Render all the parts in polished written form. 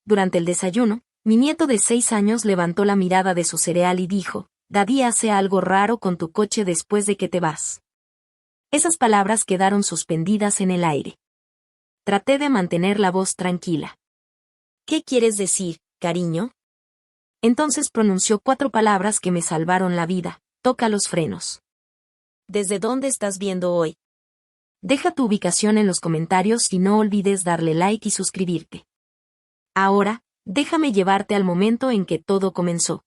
Durante el desayuno, mi nieto de 6 años levantó la mirada de su cereal y dijo, «Daddy hace algo raro con tu coche después de que te vas». Esas palabras quedaron suspendidas en el aire. Traté de mantener la voz tranquila. «¿Qué quieres decir, cariño?» Entonces pronunció 4 palabras que me salvaron la vida. «Toca los frenos». «¿Desde dónde estás viendo hoy?» Deja tu ubicación en los comentarios y no olvides darle like y suscribirte. Ahora, déjame llevarte al momento en que todo comenzó.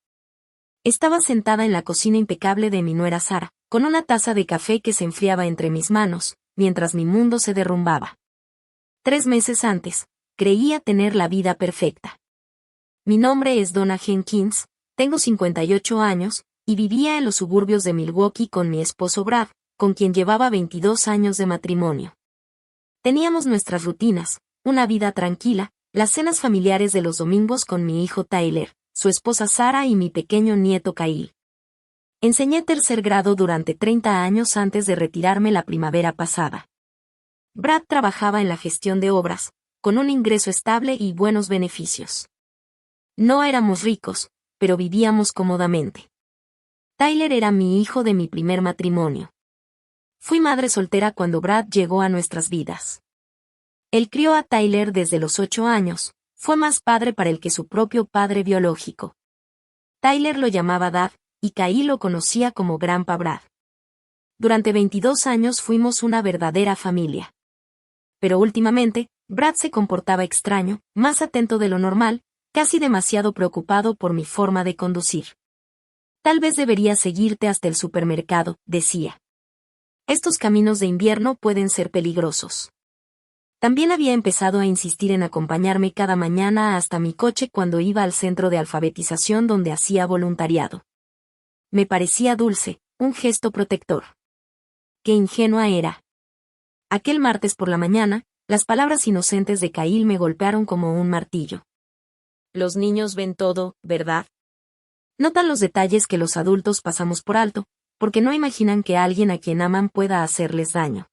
Estaba sentada en la cocina impecable de mi nuera Sara, con una taza de café que se enfriaba entre mis manos, mientras mi mundo se derrumbaba. 3 meses antes, creía tener la vida perfecta. Mi nombre es Donna Jenkins, tengo 58 años, y vivía en los suburbios de Milwaukee con mi esposo Brad, con quien llevaba 22 años de matrimonio. Teníamos nuestras rutinas, una vida tranquila, las cenas familiares de los domingos con mi hijo Tyler, su esposa Sara y mi pequeño nieto Kyle. Enseñé tercer grado durante 30 años antes de retirarme la primavera pasada. Brad trabajaba en la gestión de obras, con un ingreso estable y buenos beneficios. No éramos ricos, pero vivíamos cómodamente. Tyler era mi hijo de mi primer matrimonio. Fui madre soltera cuando Brad llegó a nuestras vidas. Él crió a Tyler desde los 8 años, fue más padre para él que su propio padre biológico. Tyler lo llamaba Dad, y Kyle lo conocía como Grandpa Brad. Durante 22 años fuimos una verdadera familia. Pero últimamente, Brad se comportaba extraño, más atento de lo normal, casi demasiado preocupado por mi forma de conducir. Tal vez debería seguirte hasta el supermercado, decía. Estos caminos de invierno pueden ser peligrosos. También había empezado a insistir en acompañarme cada mañana hasta mi coche cuando iba al centro de alfabetización donde hacía voluntariado. Me parecía dulce, un gesto protector. Qué ingenua era. Aquel martes por la mañana, las palabras inocentes de Kyle me golpearon como un martillo. Los niños ven todo, ¿verdad? Notan los detalles que los adultos pasamos por alto, porque no imaginan que alguien a quien aman pueda hacerles daño.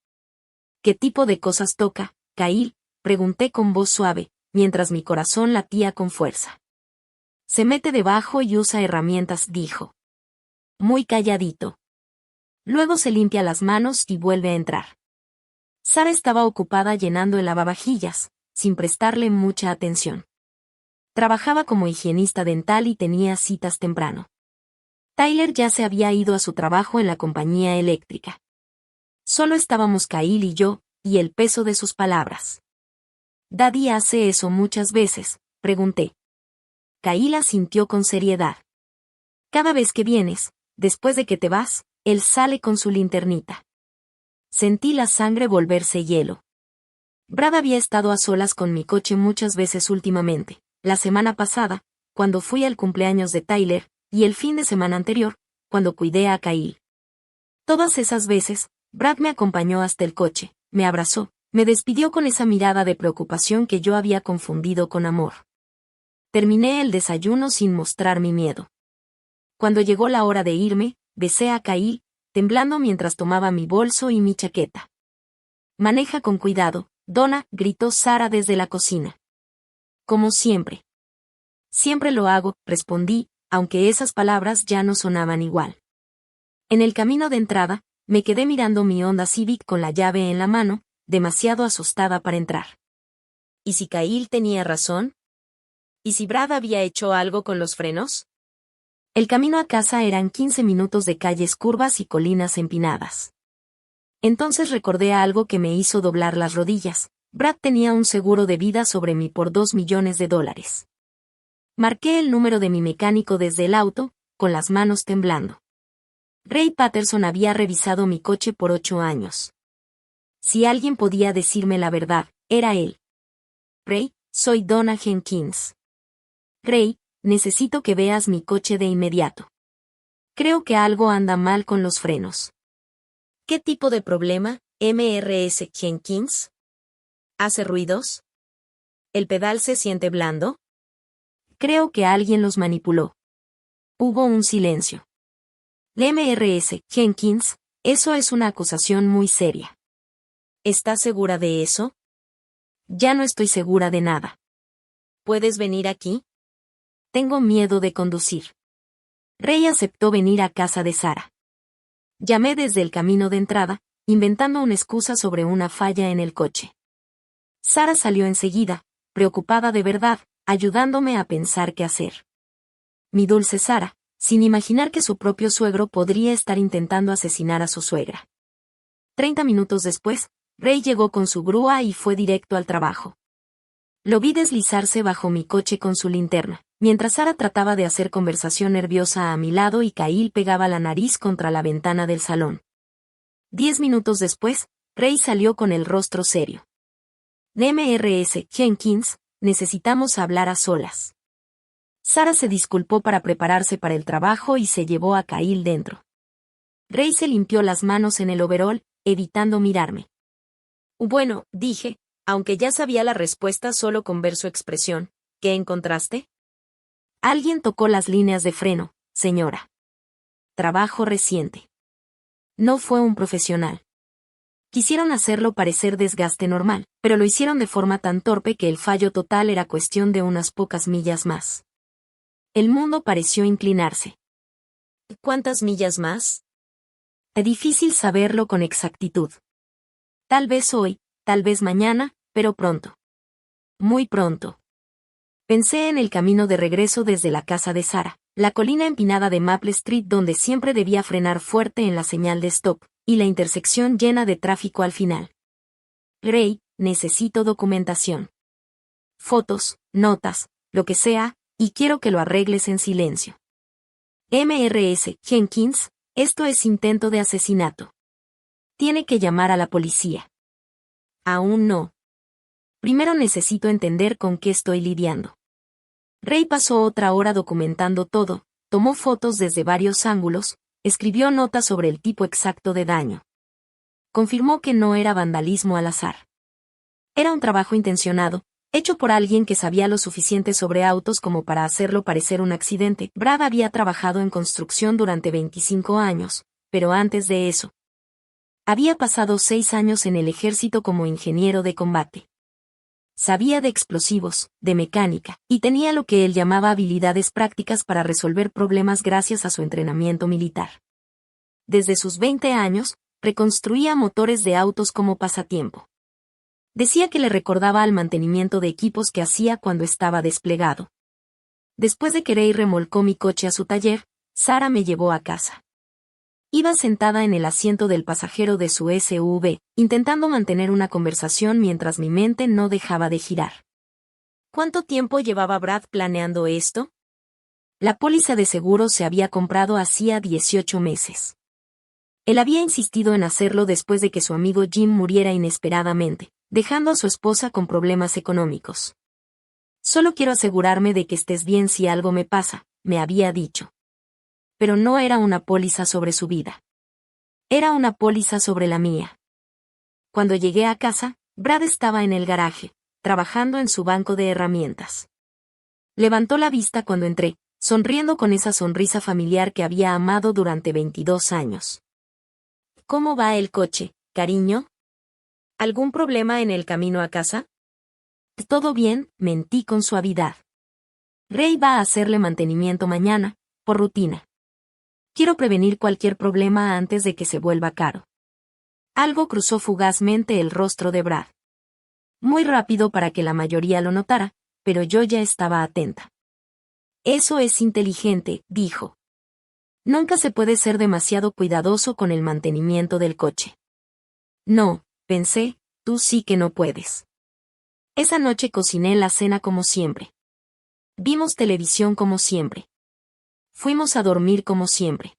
¿Qué tipo de cosas toca, Kyle?, pregunté con voz suave, mientras mi corazón latía con fuerza. Se mete debajo y usa herramientas, dijo. Muy calladito. Luego se limpia las manos y vuelve a entrar. Sara estaba ocupada llenando el lavavajillas, sin prestarle mucha atención. Trabajaba como higienista dental y tenía citas temprano. Tyler ya se había ido a su trabajo en la compañía eléctrica. Solo estábamos Kyle y yo, y el peso de sus palabras. ¿Daddy hace eso muchas veces?, pregunté. Kyle asintió con seriedad. Cada vez que vienes, después de que te vas, él sale con su linternita. Sentí la sangre volverse hielo. Brad había estado a solas con mi coche muchas veces últimamente, la semana pasada, cuando fui al cumpleaños de Tyler, y el fin de semana anterior, cuando cuidé a Kyle. Todas esas veces, Brad me acompañó hasta el coche, me abrazó, me despidió con esa mirada de preocupación que yo había confundido con amor. Terminé el desayuno sin mostrar mi miedo. Cuando llegó la hora de irme, besé a Kyle, temblando mientras tomaba mi bolso y mi chaqueta. Maneja con cuidado, Donna, gritó Sara desde la cocina. Como siempre. Siempre lo hago, respondí, aunque esas palabras ya no sonaban igual. En el camino de entrada, me quedé mirando mi Honda Civic con la llave en la mano, demasiado asustada para entrar. ¿Y si Kyle tenía razón? ¿Y si Brad había hecho algo con los frenos? El camino a casa eran 15 minutos de calles curvas y colinas empinadas. Entonces recordé algo que me hizo doblar las rodillas. Brad tenía un seguro de vida sobre mí por $2 millones. Marqué el número de mi mecánico desde el auto, con las manos temblando. Ray Patterson había revisado mi coche por 8 años. Si alguien podía decirme la verdad, era él. Ray, soy Donna Jenkins. Ray, necesito que veas mi coche de inmediato. Creo que algo anda mal con los frenos. ¿Qué tipo de problema, Mrs. Jenkins? ¿Hace ruidos? ¿El pedal se siente blando? Creo que alguien los manipuló. Hubo un silencio. Mrs. Jenkins, eso es una acusación muy seria. ¿Estás segura de eso? Ya no estoy segura de nada. ¿Puedes venir aquí? Tengo miedo de conducir. Ray aceptó venir a casa de Sara. Llamé desde el camino de entrada, inventando una excusa sobre una falla en el coche. Sara salió enseguida, preocupada de verdad, ayudándome a pensar qué hacer. Mi dulce Sara, sin imaginar que su propio suegro podría estar intentando asesinar a su suegra. 30 minutos después, Ray llegó con su grúa y fue directo al trabajo. Lo vi deslizarse bajo mi coche con su linterna, mientras Sara trataba de hacer conversación nerviosa a mi lado y Kyle pegaba la nariz contra la ventana del salón. 10 minutos después, Ray salió con el rostro serio. Mrs. Jenkins, necesitamos hablar a solas. Sara se disculpó para prepararse para el trabajo y se llevó a Kyle dentro. Ray se limpió las manos en el overol, evitando mirarme. Bueno, dije, aunque ya sabía la respuesta solo con ver su expresión. ¿Qué encontraste? Alguien tocó las líneas de freno, señora. Trabajo reciente. No fue un profesional. Quisieron hacerlo parecer desgaste normal, pero lo hicieron de forma tan torpe que el fallo total era cuestión de unas pocas millas más. El mundo pareció inclinarse. ¿Cuántas millas más? Es difícil saberlo con exactitud. Tal vez hoy, tal vez mañana, pero pronto. Muy pronto. Pensé en el camino de regreso desde la casa de Sara, la colina empinada de Maple Street donde siempre debía frenar fuerte en la señal de stop, y la intersección llena de tráfico al final. Ray, necesito documentación. Fotos, notas, lo que sea, y quiero que lo arregles en silencio. Mrs. Jenkins, esto es intento de asesinato. Tiene que llamar a la policía. Aún no. Primero necesito entender con qué estoy lidiando. Ray pasó otra hora documentando todo, tomó fotos desde varios ángulos, escribió notas sobre el tipo exacto de daño. Confirmó que no era vandalismo al azar. Era un trabajo intencionado, hecho por alguien que sabía lo suficiente sobre autos como para hacerlo parecer un accidente. Brad había trabajado en construcción durante 25 años, pero antes de eso, había pasado 6 años en el ejército como ingeniero de combate. Sabía de explosivos, de mecánica, y tenía lo que él llamaba habilidades prácticas para resolver problemas gracias a su entrenamiento militar. Desde sus 20 años, reconstruía motores de autos como pasatiempo. Decía que le recordaba al mantenimiento de equipos que hacía cuando estaba desplegado. Después de que Ray remolcó mi coche a su taller, Sara me llevó a casa. Iba sentada en el asiento del pasajero de su SUV, intentando mantener una conversación mientras mi mente no dejaba de girar. ¿Cuánto tiempo llevaba Brad planeando esto? La póliza de seguro se había comprado hacía 18 meses. Él había insistido en hacerlo después de que su amigo Jim muriera inesperadamente, dejando a su esposa con problemas económicos. Solo quiero asegurarme de que estés bien si algo me pasa, me había dicho. Pero no era una póliza sobre su vida. Era una póliza sobre la mía. Cuando llegué a casa, Brad estaba en el garaje, trabajando en su banco de herramientas. Levantó la vista cuando entré, sonriendo con esa sonrisa familiar que había amado durante 22 años. ¿Cómo va el coche, cariño? ¿Algún problema en el camino a casa? Todo bien, mentí con suavidad. Ray va a hacerle mantenimiento mañana, por rutina. Quiero prevenir cualquier problema antes de que se vuelva caro. Algo cruzó fugazmente el rostro de Brad. Muy rápido para que la mayoría lo notara, pero yo ya estaba atenta. Eso es inteligente, dijo. Nunca se puede ser demasiado cuidadoso con el mantenimiento del coche. No, pensé, tú sí que no puedes. Esa noche cociné la cena como siempre. Vimos televisión como siempre. Fuimos a dormir como siempre.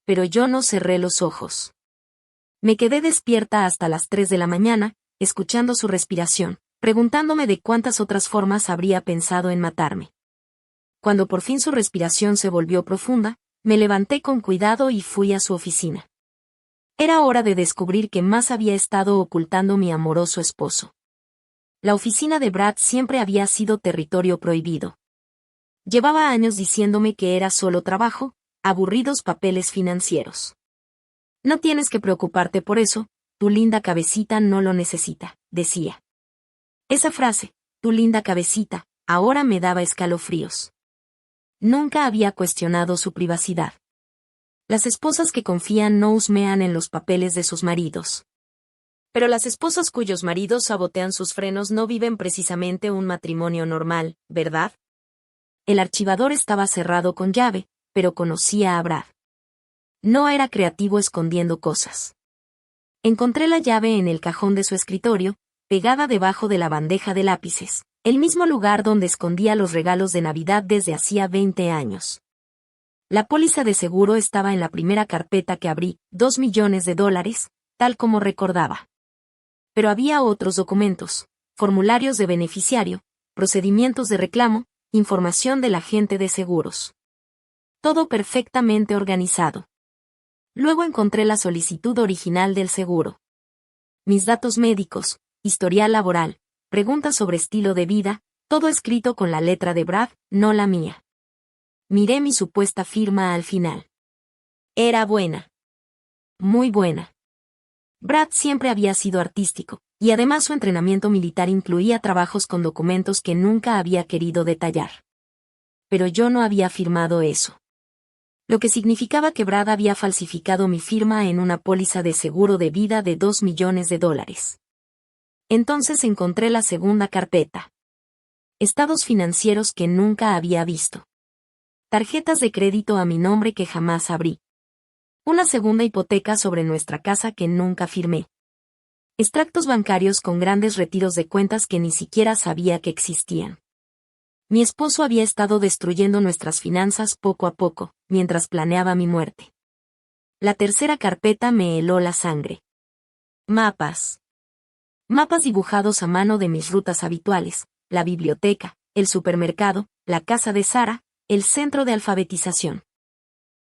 Pero yo no cerré los ojos. Me quedé despierta hasta las 3 de la mañana, escuchando su respiración, preguntándome de cuántas otras formas habría pensado en matarme. Cuando por fin su respiración se volvió profunda, me levanté con cuidado y fui a su oficina. Era hora de descubrir qué más había estado ocultando mi amoroso esposo. La oficina de Brad siempre había sido territorio prohibido. Llevaba años diciéndome que era solo trabajo, aburridos papeles financieros. No tienes que preocuparte por eso, tu linda cabecita no lo necesita, decía. Esa frase, tu linda cabecita, ahora me daba escalofríos. Nunca había cuestionado su privacidad. Las esposas que confían no husmean en los papeles de sus maridos. Pero las esposas cuyos maridos sabotean sus frenos no viven precisamente un matrimonio normal, ¿verdad? El archivador estaba cerrado con llave, pero conocía a Brad. No era creativo escondiendo cosas. Encontré la llave en el cajón de su escritorio, pegada debajo de la bandeja de lápices, el mismo lugar donde escondía los regalos de Navidad desde hacía 20 años. La póliza de seguro estaba en la primera carpeta que abrí, $2 millones, tal como recordaba. Pero había otros documentos, formularios de beneficiario, procedimientos de reclamo, información del agente de seguros. Todo perfectamente organizado. Luego encontré la solicitud original del seguro. Mis datos médicos, historial laboral, preguntas sobre estilo de vida, todo escrito con la letra de Brad, no la mía. Miré mi supuesta firma al final. Era buena. Muy buena. Brad siempre había sido artístico, y además su entrenamiento militar incluía trabajos con documentos que nunca había querido detallar. Pero yo no había firmado eso. Lo que significaba que Brad había falsificado mi firma en una póliza de seguro de vida de $2 millones. Entonces encontré la segunda carpeta. Estados financieros que nunca había visto. Tarjetas de crédito a mi nombre que jamás abrí. Una segunda hipoteca sobre nuestra casa que nunca firmé. Extractos bancarios con grandes retiros de cuentas que ni siquiera sabía que existían. Mi esposo había estado destruyendo nuestras finanzas poco a poco, mientras planeaba mi muerte. La tercera carpeta me heló la sangre. Mapas. Mapas dibujados a mano de mis rutas habituales, la biblioteca, el supermercado, la casa de Sara, el centro de alfabetización.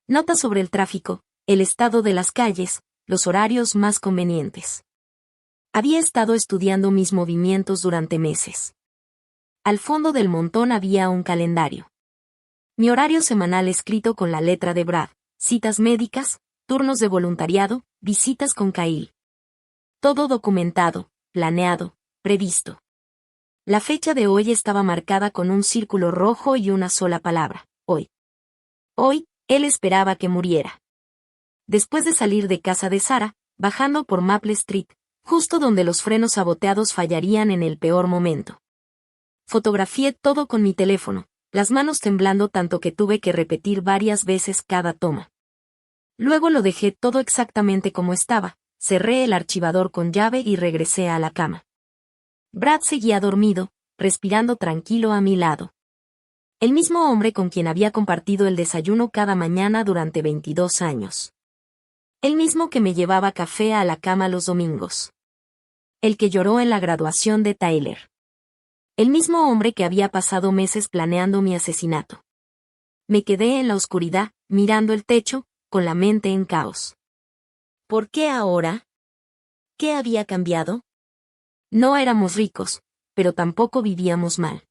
Notas sobre el tráfico, el estado de las calles, los horarios más convenientes. Había estado estudiando mis movimientos durante meses. Al fondo del montón había un calendario. Mi horario semanal escrito con la letra de Brad, citas médicas, turnos de voluntariado, visitas con Kyle. Todo documentado, planeado, previsto. La fecha de hoy estaba marcada con un círculo rojo y una sola palabra, hoy. Hoy, él esperaba que muriera. Después de salir de casa de Sara, bajando por Maple Street, justo donde los frenos saboteados fallarían en el peor momento. Fotografié todo con mi teléfono, las manos temblando tanto que tuve que repetir varias veces cada toma. Luego lo dejé todo exactamente como estaba, cerré el archivador con llave y regresé a la cama. Brad seguía dormido, respirando tranquilo a mi lado. El mismo hombre con quien había compartido el desayuno cada mañana durante 22 años. El mismo que me llevaba café a la cama los domingos. El que lloró en la graduación de Tyler. El mismo hombre que había pasado meses planeando mi asesinato. Me quedé en la oscuridad, mirando el techo, con la mente en caos. ¿Por qué ahora? ¿Qué había cambiado? No éramos ricos, pero tampoco vivíamos mal.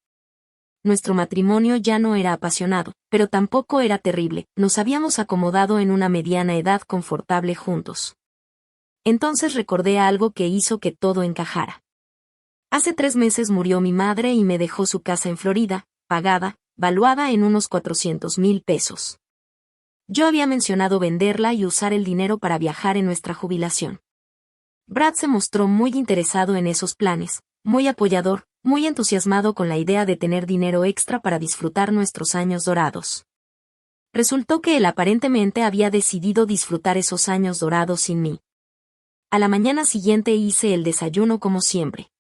Nuestro matrimonio ya no era apasionado, pero tampoco era terrible, nos habíamos acomodado en una mediana edad confortable juntos. Entonces recordé algo que hizo que todo encajara. Hace 3 meses murió mi madre y me dejó su casa en Florida, pagada, valuada en unos $400,000. Yo había mencionado venderla y usar el dinero para viajar en nuestra jubilación. Brad se mostró muy interesado en esos planes, muy apoyador, muy entusiasmado con la idea de tener dinero extra para disfrutar nuestros años dorados. Resultó que él aparentemente había decidido disfrutar esos años dorados sin mí. A la mañana siguiente hice el desayuno como siempre.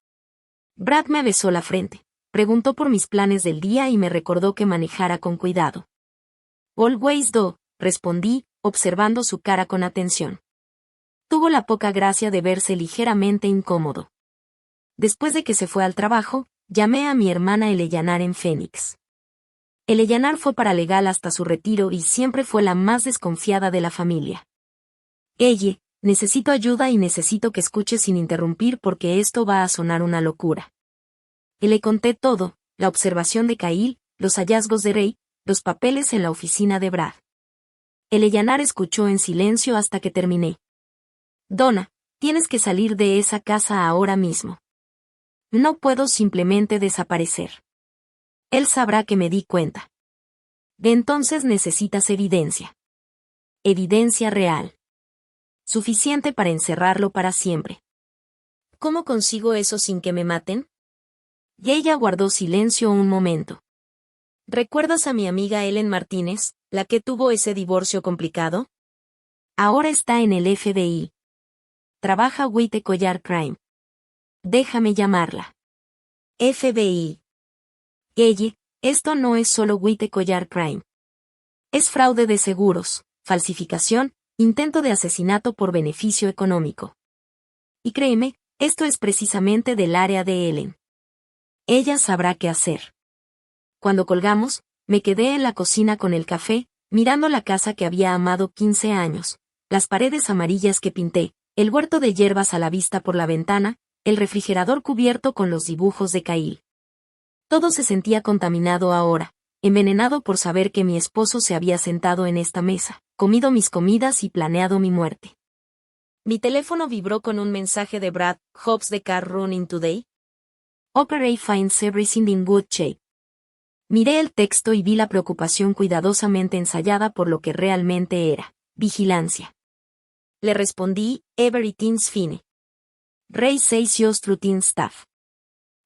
Brad me besó la frente, preguntó por mis planes del día y me recordó que manejara con cuidado. Always do, respondí, observando su cara con atención. Tuvo la poca gracia de verse ligeramente incómodo. Después de que se fue al trabajo, llamé a mi hermana Eleyanar en Phoenix. Eleyanar fue paralegal hasta su retiro y siempre fue la más desconfiada de la familia. Ella, necesito ayuda y necesito que escuches sin interrumpir porque esto va a sonar una locura. Y le conté todo, la observación de Kyle, los hallazgos de Ray, los papeles en la oficina de Brad. Eleyanar escuchó en silencio hasta que terminé. Donna, tienes que salir de esa casa ahora mismo. No puedo simplemente desaparecer. Él sabrá que me di cuenta. De entonces necesitas evidencia. Evidencia real. Suficiente para encerrarlo para siempre. ¿Cómo consigo eso sin que me maten? Y ella guardó silencio un momento. ¿Recuerdas a mi amiga Ellen Martínez, la que tuvo ese divorcio complicado? Ahora está en el FBI. Trabaja White Collar Crime. Déjame llamarla. FBI. Ella, esto no es solo White Collar Crime. Es fraude de seguros, falsificación, intento de asesinato por beneficio económico. Y créeme, esto es precisamente del área de Ellen. Ella sabrá qué hacer. Cuando colgamos, me quedé en la cocina con el café, mirando la casa que había amado 15 años, las paredes amarillas que pinté, el huerto de hierbas a la vista por la ventana, el refrigerador cubierto con los dibujos de Kyle. Todo se sentía contaminado ahora, envenenado por saber que mi esposo se había sentado en esta mesa, comido mis comidas y planeado mi muerte. Mi teléfono vibró con un mensaje de Brad. Hope's the car running today? Opera finds everything in good shape. Miré el texto y vi la preocupación cuidadosamente ensayada por lo que realmente era: vigilancia. Le respondí: everything's fine. Ray says just routine stuff.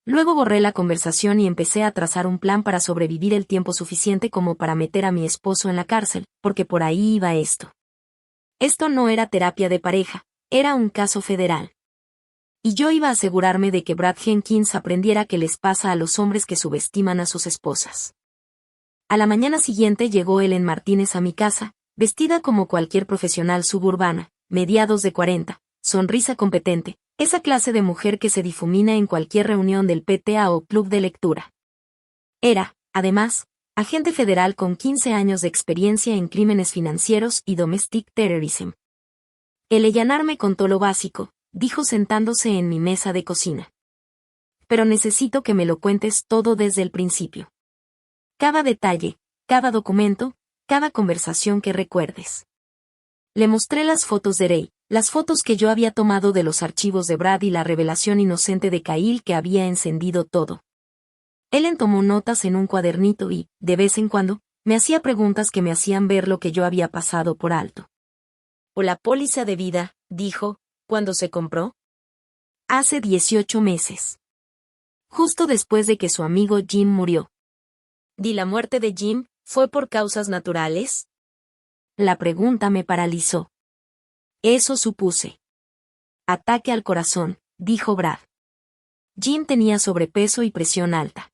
Luego borré la conversación y empecé a trazar un plan para sobrevivir el tiempo suficiente como para meter a mi esposo en la cárcel, porque por ahí iba esto. Esto no era terapia de pareja, era un caso federal. Y yo iba a asegurarme de que Brad Jenkins aprendiera qué les pasa a los hombres que subestiman a sus esposas. A la mañana siguiente llegó Ellen Martínez a mi casa, vestida como cualquier profesional suburbana, mediados de 40, sonrisa competente, esa clase de mujer que se difumina en cualquier reunión del PTA o club de lectura. Era, además, agente federal con 15 años de experiencia en crímenes financieros y domestic terrorism. El Ellanar me contó lo básico, dijo sentándose en mi mesa de cocina. Pero necesito que me lo cuentes todo desde el principio. Cada detalle, cada documento, cada conversación que recuerdes. Le mostré las fotos de Ray, las fotos que yo había tomado de los archivos de Brad y la revelación inocente de Kyle que había encendido todo. Ellen tomó notas en un cuadernito y, de vez en cuando, me hacía preguntas que me hacían ver lo que yo había pasado por alto. «¿O la póliza de vida?», dijo, «¿cuándo se compró?». Hace 18 meses. Justo después de que su amigo Jim murió. ¿Y la muerte de Jim fue por causas naturales? La pregunta me paralizó. Eso supuse. Ataque al corazón, dijo Brad. Jim tenía sobrepeso y presión alta.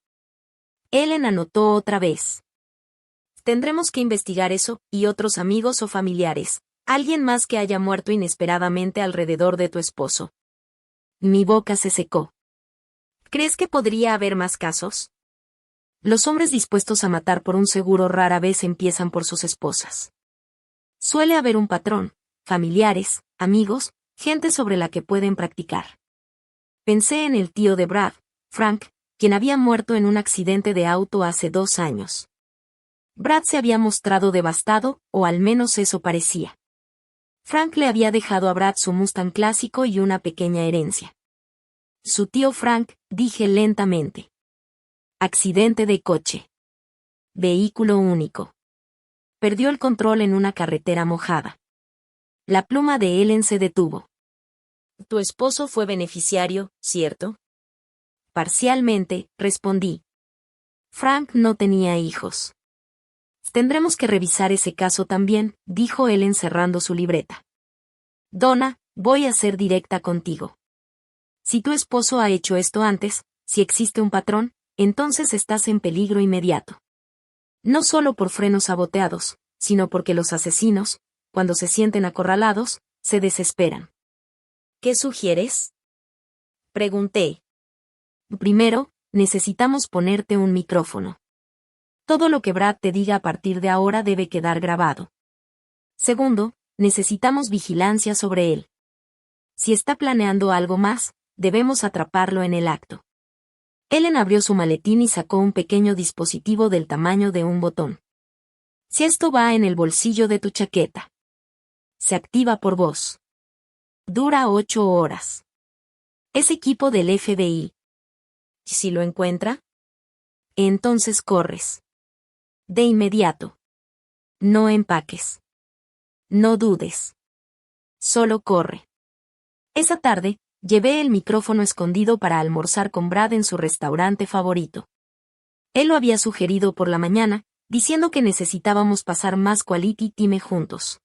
Ellen anotó otra vez. Tendremos que investigar eso, y otros amigos o familiares, alguien más que haya muerto inesperadamente alrededor de tu esposo. Mi boca se secó. ¿Crees que podría haber más casos? Los hombres dispuestos a matar por un seguro rara vez empiezan por sus esposas. Suele haber un patrón, familiares, amigos, gente sobre la que pueden practicar. Pensé en el tío de Brad, Frank, quien había muerto en un accidente de auto hace 2 años. Brad se había mostrado devastado, o al menos eso parecía. Frank le había dejado a Brad su Mustang clásico y una pequeña herencia. Su tío Frank, dije lentamente. Accidente de coche. Vehículo único. Perdió el control en una carretera mojada. La pluma de Ellen se detuvo. Tu esposo fue beneficiario, ¿cierto? Parcialmente, respondí. Frank no tenía hijos. Tendremos que revisar ese caso también, dijo Ellen cerrando su libreta. Donna, voy a ser directa contigo. Si tu esposo ha hecho esto antes, si existe un patrón, entonces estás en peligro inmediato. No solo por frenos saboteados, sino porque los asesinos, cuando se sienten acorralados, se desesperan. ¿Qué sugieres?, pregunté. Primero, necesitamos ponerte un micrófono. Todo lo que Brad te diga a partir de ahora debe quedar grabado. Segundo, necesitamos vigilancia sobre él. Si está planeando algo más, debemos atraparlo en el acto. Ellen abrió su maletín y sacó un pequeño dispositivo del tamaño de un botón. Si esto va en el bolsillo de tu chaqueta. Se activa por voz. Dura 8 horas. Es equipo del FBI. ¿Y si lo encuentra? entonces corres. De inmediato. No empaques. No dudes. Solo corre. Esa tarde, llevé el micrófono escondido para almorzar con Brad en su restaurante favorito. Él lo había sugerido por la mañana, diciendo que necesitábamos pasar más quality time juntos.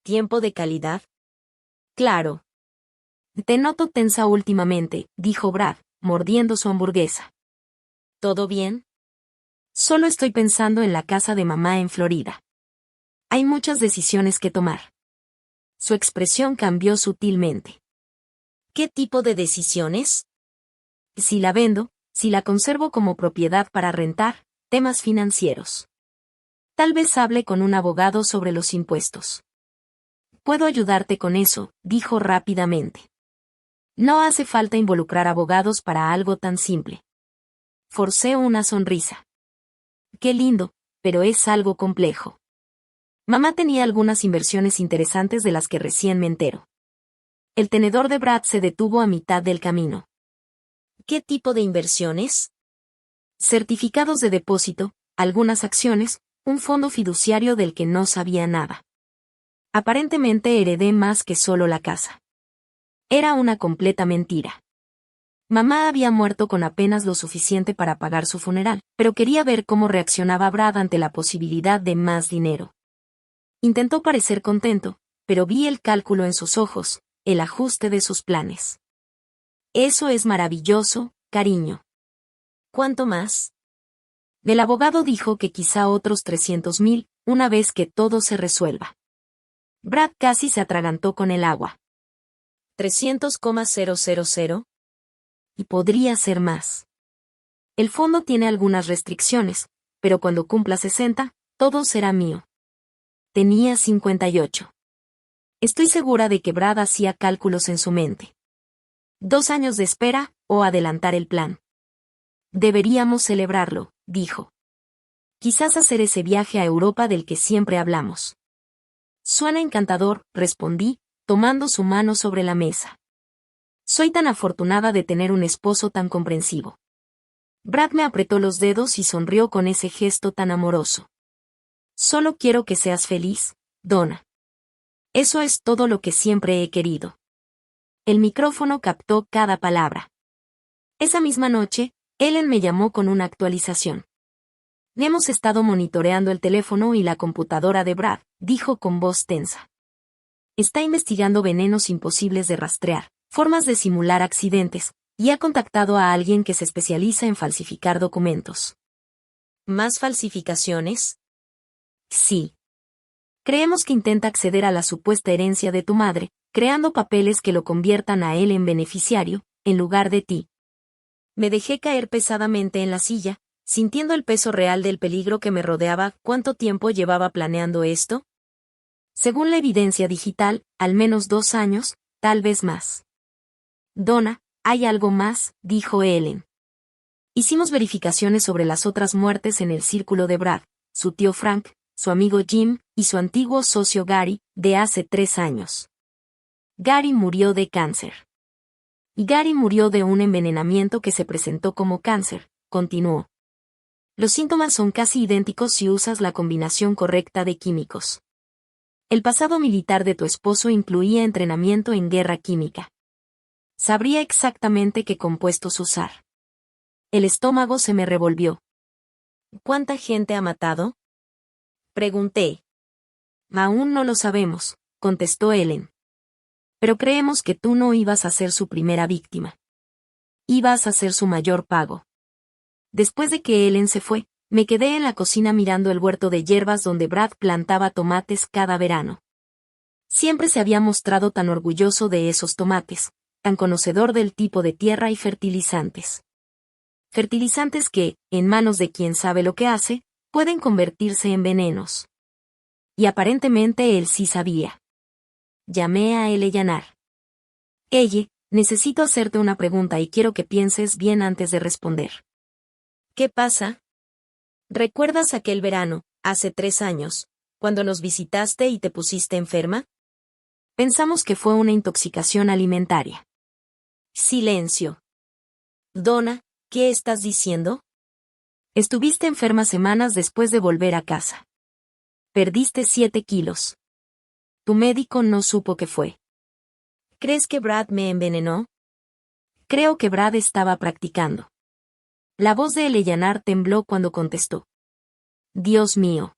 ¿Tiempo de calidad? Claro. Te noto tensa últimamente, dijo Brad, mordiendo su hamburguesa. ¿Todo bien? Solo estoy pensando en la casa de mamá en Florida. Hay muchas decisiones que tomar. Su expresión cambió sutilmente. ¿Qué tipo de decisiones? Si la vendo, si la conservo como propiedad para rentar, temas financieros. Tal vez hable con un abogado sobre los impuestos. Puedo ayudarte con eso, dijo rápidamente. No hace falta involucrar abogados para algo tan simple. Forcé una sonrisa. Qué lindo, pero es algo complejo. Mamá tenía algunas inversiones interesantes de las que recién me entero. El tenedor de Brad se detuvo a mitad del camino. ¿Qué tipo de inversiones? Certificados de depósito, algunas acciones, un fondo fiduciario del que no sabía nada. Aparentemente heredé más que solo la casa. Era una completa mentira. Mamá había muerto con apenas lo suficiente para pagar su funeral, pero quería ver cómo reaccionaba Brad ante la posibilidad de más dinero. Intentó parecer contento, pero vi el cálculo en sus ojos, el ajuste de sus planes. Eso es maravilloso, cariño. ¿Cuánto más? El abogado dijo que quizá otros 300,000, una vez que todo se resuelva. Brad casi se atragantó con el agua. 300,000. Y podría ser más. El fondo tiene algunas restricciones, pero cuando cumpla 60, todo será mío. Tenía 58. Estoy segura de que Brad hacía cálculos en su mente. 2 años de espera, o adelantar el plan. Deberíamos celebrarlo, dijo. Quizás hacer ese viaje a Europa del que siempre hablamos. Suena encantador, respondí, tomando su mano sobre la mesa. Soy tan afortunada de tener un esposo tan comprensivo. Brad me apretó los dedos y sonrió con ese gesto tan amoroso. Solo quiero que seas feliz, Donna. Eso es todo lo que siempre he querido. El micrófono captó cada palabra. Esa misma noche, Ellen me llamó con una actualización. Hemos estado monitoreando el teléfono y la computadora de Brad, dijo con voz tensa. Está investigando venenos imposibles de rastrear, formas de simular accidentes, y ha contactado a alguien que se especializa en falsificar documentos. ¿Más falsificaciones? Sí. Creemos que intenta acceder a la supuesta herencia de tu madre, creando papeles que lo conviertan a él en beneficiario, en lugar de ti. Me dejé caer pesadamente en la silla, sintiendo el peso real del peligro que me rodeaba. ¿Cuánto tiempo llevaba planeando esto? Según la evidencia digital, al menos 2 años, tal vez más. Donna, hay algo más, dijo Ellen. Hicimos verificaciones sobre las otras muertes en el círculo de Brad, su tío Frank, su amigo Jim, y su antiguo socio Gary, de hace 3 años. Gary murió de cáncer. Y Gary murió de un envenenamiento que se presentó como cáncer, continuó. Los síntomas son casi idénticos si usas la combinación correcta de químicos. El pasado militar de tu esposo incluía entrenamiento en guerra química. Sabría exactamente qué compuestos usar. El estómago se me revolvió. ¿Cuánta gente ha matado? Pregunté. Aún no lo sabemos, contestó Ellen. Pero creemos que tú no ibas a ser su primera víctima. Ibas a ser su mayor pago. Después de que Ellen se fue, me quedé en la cocina mirando el huerto de hierbas donde Brad plantaba tomates cada verano. Siempre se había mostrado tan orgulloso de esos tomates, tan conocedor del tipo de tierra y fertilizantes. Fertilizantes que, en manos de quien sabe lo que hace, pueden convertirse en venenos. Y aparentemente él sí sabía. Llamé a Eleanor. Necesito hacerte una pregunta y quiero que pienses bien antes de responder. ¿Qué pasa? ¿Recuerdas aquel verano, hace 3 años, cuando nos visitaste y te pusiste enferma? Pensamos que fue una intoxicación alimentaria. Silencio. Donna, ¿qué estás diciendo? Estuviste enferma semanas después de volver a casa. Perdiste 7 kilos. Tu médico no supo qué fue. ¿Crees que Brad me envenenó? Creo que Brad estaba practicando. La voz de Eleanor tembló cuando contestó. Dios mío.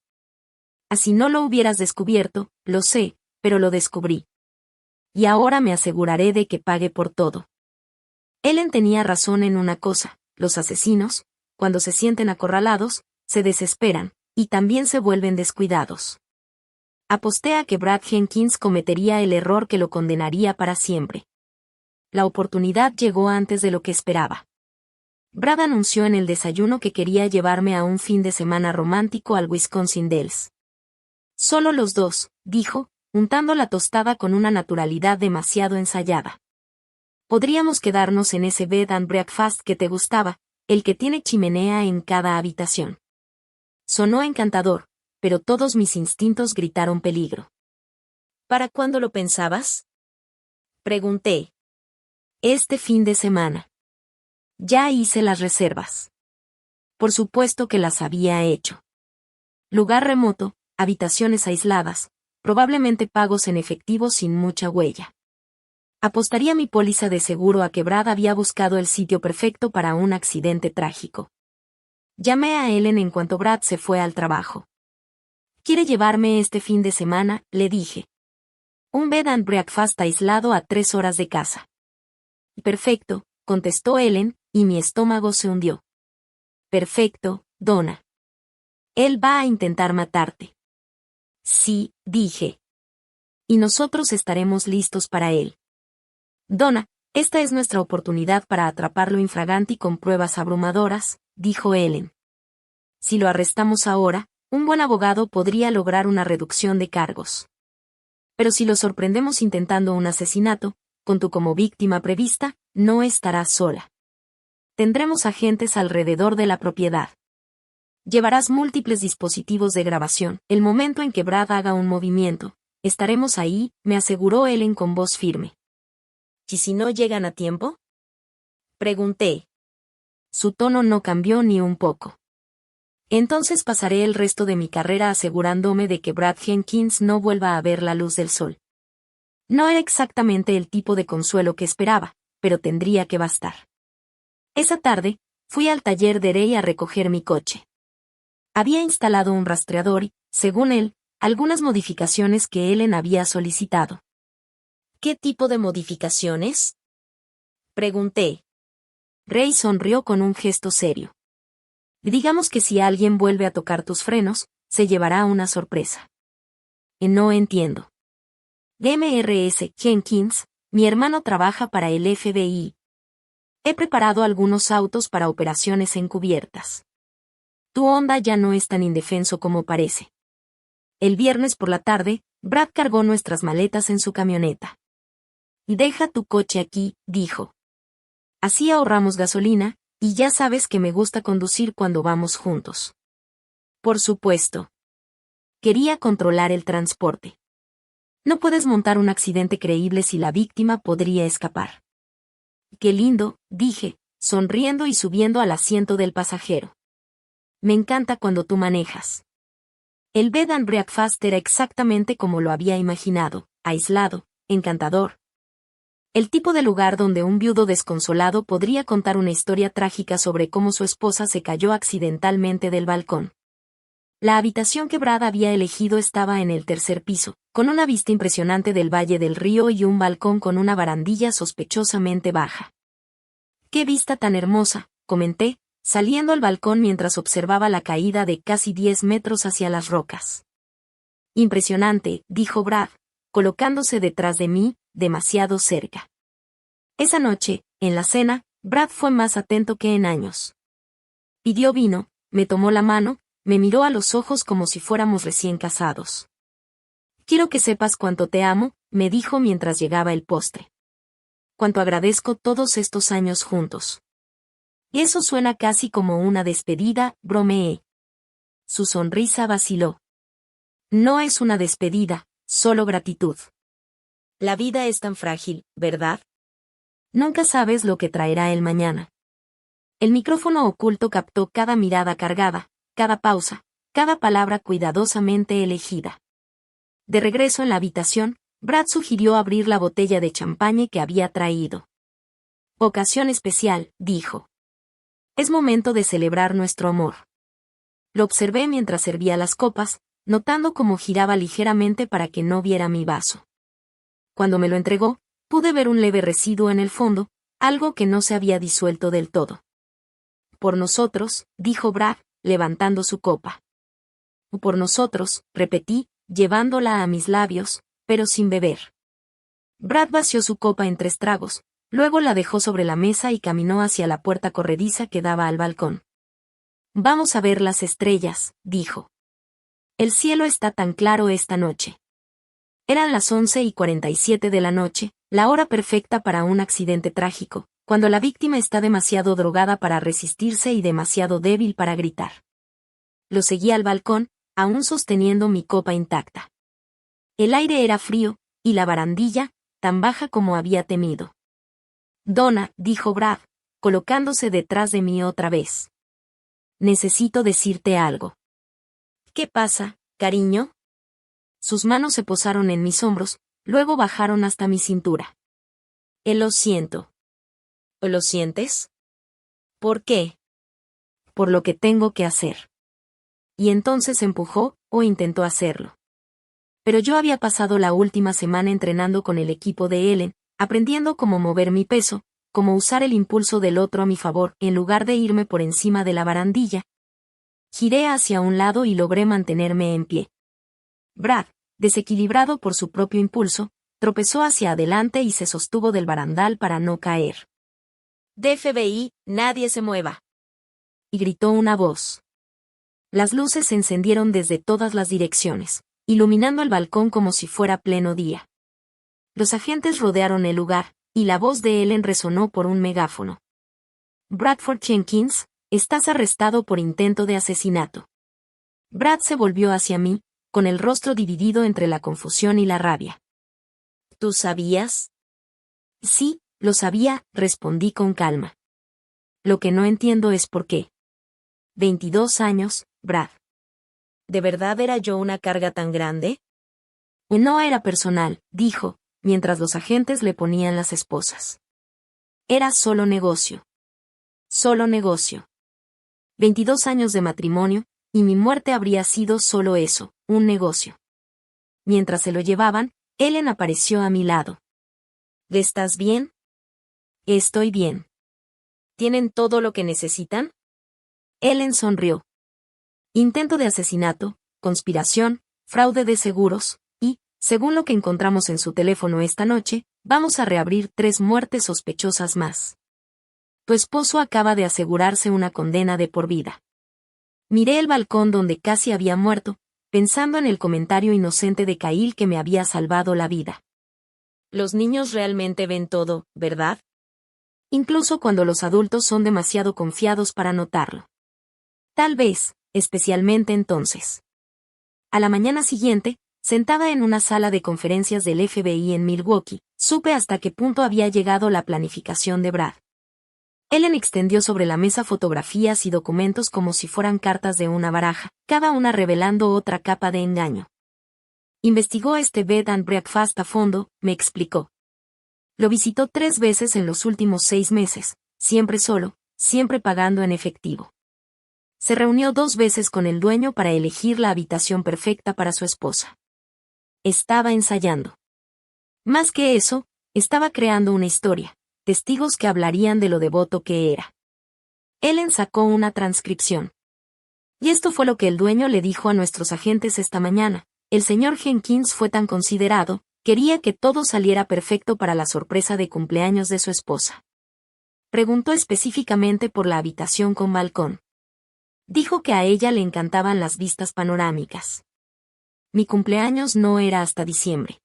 Así no lo hubieras descubierto, lo sé, pero lo descubrí. Y ahora me aseguraré de que pague por todo. Ellen tenía razón en una cosa, los asesinos, cuando se sienten acorralados, se desesperan, y también se vuelven descuidados. Aposté a que Brad Jenkins cometería el error que lo condenaría para siempre. La oportunidad llegó antes de lo que esperaba. Brad anunció en el desayuno que quería llevarme a un fin de semana romántico al Wisconsin Dells. Solo los dos, dijo, untando la tostada con una naturalidad demasiado ensayada. Podríamos quedarnos en ese bed and breakfast que te gustaba, el que tiene chimenea en cada habitación. Sonó encantador, pero todos mis instintos gritaron peligro. ¿Para cuándo lo pensabas? Pregunté. Este fin de semana. Ya hice las reservas. Por supuesto que las había hecho. Lugar remoto, habitaciones aisladas, probablemente pagos en efectivo sin mucha huella. Apostaría mi póliza de seguro a que Brad había buscado el sitio perfecto para un accidente trágico. Llamé a Ellen en cuanto Brad se fue al trabajo. ¿Quiere llevarme este fin de semana?, le dije. Un bed and breakfast aislado a 3 horas de casa. Perfecto, contestó Ellen, y mi estómago se hundió. Perfecto, Donna. Él va a intentar matarte. Sí, dije. Y nosotros estaremos listos para él. Donna, esta es nuestra oportunidad para atraparlo infraganti con pruebas abrumadoras, dijo Ellen. Si lo arrestamos ahora, un buen abogado podría lograr una reducción de cargos. Pero si lo sorprendemos intentando un asesinato, con tú como víctima prevista, no estarás sola. Tendremos agentes alrededor de la propiedad. Llevarás múltiples dispositivos de grabación. El momento en que Brad haga un movimiento, estaremos ahí, me aseguró Ellen con voz firme. ¿Y si no llegan a tiempo? Pregunté. Su tono no cambió ni un poco. Entonces pasaré el resto de mi carrera asegurándome de que Brad Jenkins no vuelva a ver la luz del sol. No era exactamente el tipo de consuelo que esperaba, pero tendría que bastar. Esa tarde, fui al taller de Ray a recoger mi coche. Había instalado un rastreador y, según él, algunas modificaciones que Ellen había solicitado. ¿Qué tipo de modificaciones?, pregunté. Ray sonrió con un gesto serio. Digamos que si alguien vuelve a tocar tus frenos, se llevará una sorpresa. No entiendo. MRS Jenkins, mi hermano trabaja para el FBI. He preparado algunos autos para operaciones encubiertas. Tu Honda ya no es tan indefenso como parece. El viernes por la tarde, Brad cargó nuestras maletas en su camioneta. Deja tu coche aquí, dijo. Así ahorramos gasolina, y ya sabes que me gusta conducir cuando vamos juntos. Por supuesto. Quería controlar el transporte. No puedes montar un accidente creíble si la víctima podría escapar. Qué lindo, dije, sonriendo y subiendo al asiento del pasajero. Me encanta cuando tú manejas. El bed and breakfast era exactamente como lo había imaginado, aislado, encantador. El tipo de lugar donde un viudo desconsolado podría contar una historia trágica sobre cómo su esposa se cayó accidentalmente del balcón. La habitación que Brad había elegido estaba en el 3er piso, con una vista impresionante del Valle del Río y un balcón con una barandilla sospechosamente baja. ¡Qué vista tan hermosa!, comenté, saliendo al balcón mientras observaba la caída de casi 10 metros hacia las rocas. Impresionante, dijo Brad, colocándose detrás de mí, demasiado cerca. Esa noche, en la cena, Brad fue más atento que en años. Pidió vino, me tomó la mano, me miró a los ojos como si fuéramos recién casados. Quiero que sepas cuánto te amo, me dijo mientras llegaba el postre. Cuánto agradezco todos estos años juntos. Y eso suena casi como una despedida, bromeé. Su sonrisa vaciló. No es una despedida, solo gratitud. La vida es tan frágil, ¿verdad? Nunca sabes lo que traerá el mañana. El micrófono oculto captó cada mirada cargada, cada pausa, cada palabra cuidadosamente elegida. De regreso en la habitación, Brad sugirió abrir la botella de champagne que había traído. Ocasión especial, dijo. Es momento de celebrar nuestro amor. Lo observé mientras servía las copas, notando cómo giraba ligeramente para que no viera mi vaso. Cuando me lo entregó, pude ver un leve residuo en el fondo, algo que no se había disuelto del todo. Por nosotros, dijo Brad, levantando su copa. Por nosotros, repetí, llevándola a mis labios, pero sin beber. Brad vació su copa en 3 tragos, luego la dejó sobre la mesa y caminó hacia la puerta corrediza que daba al balcón. Vamos a ver las estrellas, dijo. El cielo está tan claro esta noche. Eran las 11:47 de la noche, la hora perfecta para un accidente trágico, cuando la víctima está demasiado drogada para resistirse y demasiado débil para gritar. Lo seguí al balcón, aún sosteniendo mi copa intacta. El aire era frío, y la barandilla, tan baja como había temido. Donna, dijo Brad, colocándose detrás de mí otra vez. Necesito decirte algo. ¿Qué pasa, cariño? Sus manos se posaron en mis hombros, luego bajaron hasta mi cintura. Lo siento. ¿Lo sientes? ¿Por qué? Por lo que tengo que hacer. Y entonces empujó, o intentó hacerlo. Pero yo había pasado la última semana entrenando con el equipo de Ellen, aprendiendo cómo mover mi peso, cómo usar el impulso del otro a mi favor, en lugar de irme por encima de la barandilla. Giré hacia un lado y logré mantenerme en pie. Brad, desequilibrado por su propio impulso, tropezó hacia adelante y se sostuvo del barandal para no caer. «FBI, nadie se mueva», y gritó una voz. Las luces se encendieron desde todas las direcciones, iluminando el balcón como si fuera pleno día. Los agentes rodearon el lugar, y la voz de Ellen resonó por un megáfono. «Bradford Jenkins, estás arrestado por intento de asesinato». Brad se volvió hacia mí, con el rostro dividido entre la confusión y la rabia. ¿Tú sabías? Sí, lo sabía, respondí con calma. Lo que no entiendo es por qué. 22 años, Brad. ¿De verdad era yo una carga tan grande? No era personal, dijo, mientras los agentes le ponían las esposas. Era solo negocio. Solo negocio. 22 años de matrimonio, y mi muerte habría sido solo eso, un negocio. Mientras se lo llevaban, Ellen apareció a mi lado. ¿Estás bien? Estoy bien. ¿Tienen todo lo que necesitan? Ellen sonrió. Intento de asesinato, conspiración, fraude de seguros, y, según lo que encontramos en su teléfono esta noche, vamos a reabrir 3 muertes sospechosas más. Tu esposo acaba de asegurarse una condena de por vida. Miré el balcón donde casi había muerto, pensando en el comentario inocente de Kyle que me había salvado la vida. Los niños realmente ven todo, ¿verdad? Incluso cuando los adultos son demasiado confiados para notarlo. Tal vez, especialmente entonces. A la mañana siguiente, sentada en una sala de conferencias del FBI en Milwaukee, supe hasta qué punto había llegado la planificación de Brad. Ellen extendió sobre la mesa fotografías y documentos como si fueran cartas de una baraja, cada una revelando otra capa de engaño. Investigó este bed and breakfast a fondo, me explicó. Lo visitó 3 veces en los últimos 6 meses, siempre solo, siempre pagando en efectivo. Se reunió 2 veces con el dueño para elegir la habitación perfecta para su esposa. Estaba ensayando. Más que eso, estaba creando una historia, testigos que hablarían de lo devoto que era. Ellen sacó una transcripción. Y esto fue lo que el dueño le dijo a nuestros agentes esta mañana. El señor Jenkins fue tan considerado, quería que todo saliera perfecto para la sorpresa de cumpleaños de su esposa. Preguntó específicamente por la habitación con balcón. Dijo que a ella le encantaban las vistas panorámicas. Mi cumpleaños no era hasta diciembre.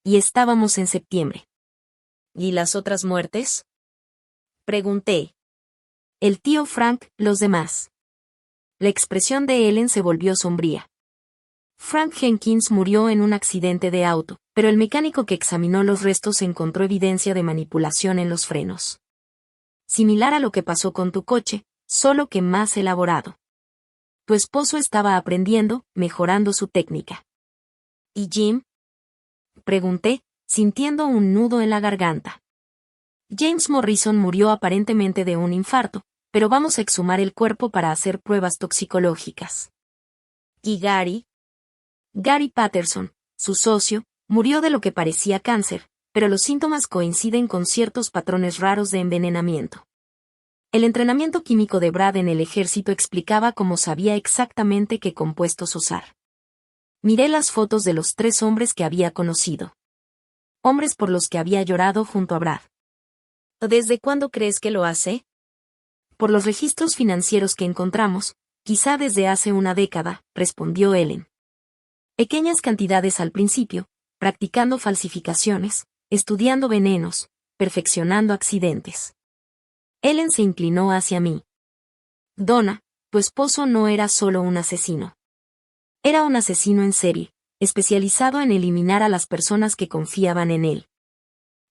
Y estábamos en septiembre. ¿Y las otras muertes? Pregunté. El tío Frank, los demás. La expresión de Ellen se volvió sombría. Frank Jenkins murió en un accidente de auto, pero el mecánico que examinó los restos encontró evidencia de manipulación en los frenos. Similar a lo que pasó con tu coche, solo que más elaborado. Tu esposo estaba aprendiendo, mejorando su técnica. ¿Y Jim? Pregunté, sintiendo un nudo en la garganta. James Morrison murió aparentemente de un infarto, pero vamos a exhumar el cuerpo para hacer pruebas toxicológicas. ¿Y Gary? Gary Patterson, su socio, murió de lo que parecía cáncer, pero los síntomas coinciden con ciertos patrones raros de envenenamiento. El entrenamiento químico de Brad en el ejército explicaba cómo sabía exactamente qué compuestos usar. Miré las fotos de los 3 hombres que había conocido. Hombres por los que había llorado junto a Brad. ¿Desde cuándo crees que lo hace? Por los registros financieros que encontramos, quizá desde hace una década, respondió Ellen. Pequeñas cantidades al principio, practicando falsificaciones, estudiando venenos, perfeccionando accidentes. Ellen se inclinó hacia mí. Donna, tu esposo no era solo un asesino. Era un asesino en serie, especializado en eliminar a las personas que confiaban en él.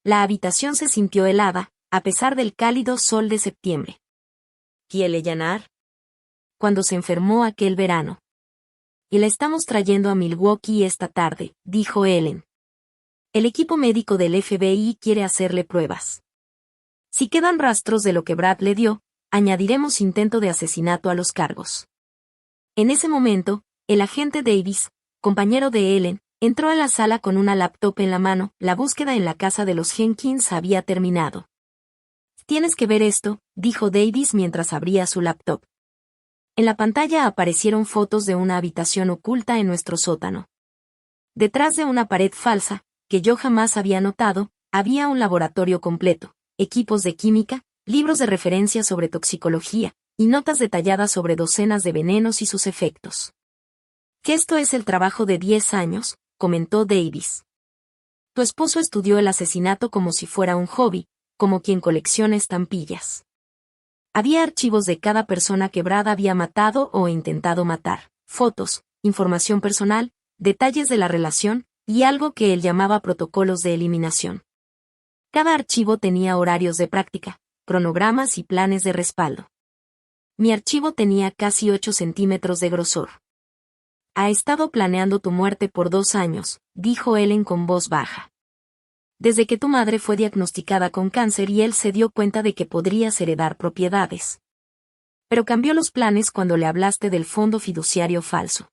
La habitación se sintió helada, a pesar del cálido sol de septiembre. ¿Quiere llenar? Cuando se enfermó aquel verano. Y la estamos trayendo a Milwaukee esta tarde, dijo Ellen. El equipo médico del FBI quiere hacerle pruebas. Si quedan rastros de lo que Brad le dio, añadiremos intento de asesinato a los cargos. En ese momento, el agente Davis, compañero de Ellen, entró a la sala con una laptop en la mano. La búsqueda en la casa de los Jenkins había terminado. Tienes que ver esto, dijo Davis mientras abría su laptop. En la pantalla aparecieron fotos de una habitación oculta en nuestro sótano. Detrás de una pared falsa, que yo jamás había notado, había un laboratorio completo, equipos de química, libros de referencia sobre toxicología, y notas detalladas sobre docenas de venenos y sus efectos. Que esto es el trabajo de 10 años, comentó Davis. Tu esposo estudió el asesinato como si fuera un hobby, como quien colecciona estampillas. Había archivos de cada persona que Brad había matado o intentado matar, fotos, información personal, detalles de la relación, y algo que él llamaba protocolos de eliminación. Cada archivo tenía horarios de práctica, cronogramas y planes de respaldo. Mi archivo tenía casi 8 centímetros de grosor. Ha estado planeando tu muerte por 2 años, dijo Ellen con voz baja. Desde que tu madre fue diagnosticada con cáncer y él se dio cuenta de que podrías heredar propiedades. Pero cambió los planes cuando le hablaste del fondo fiduciario falso.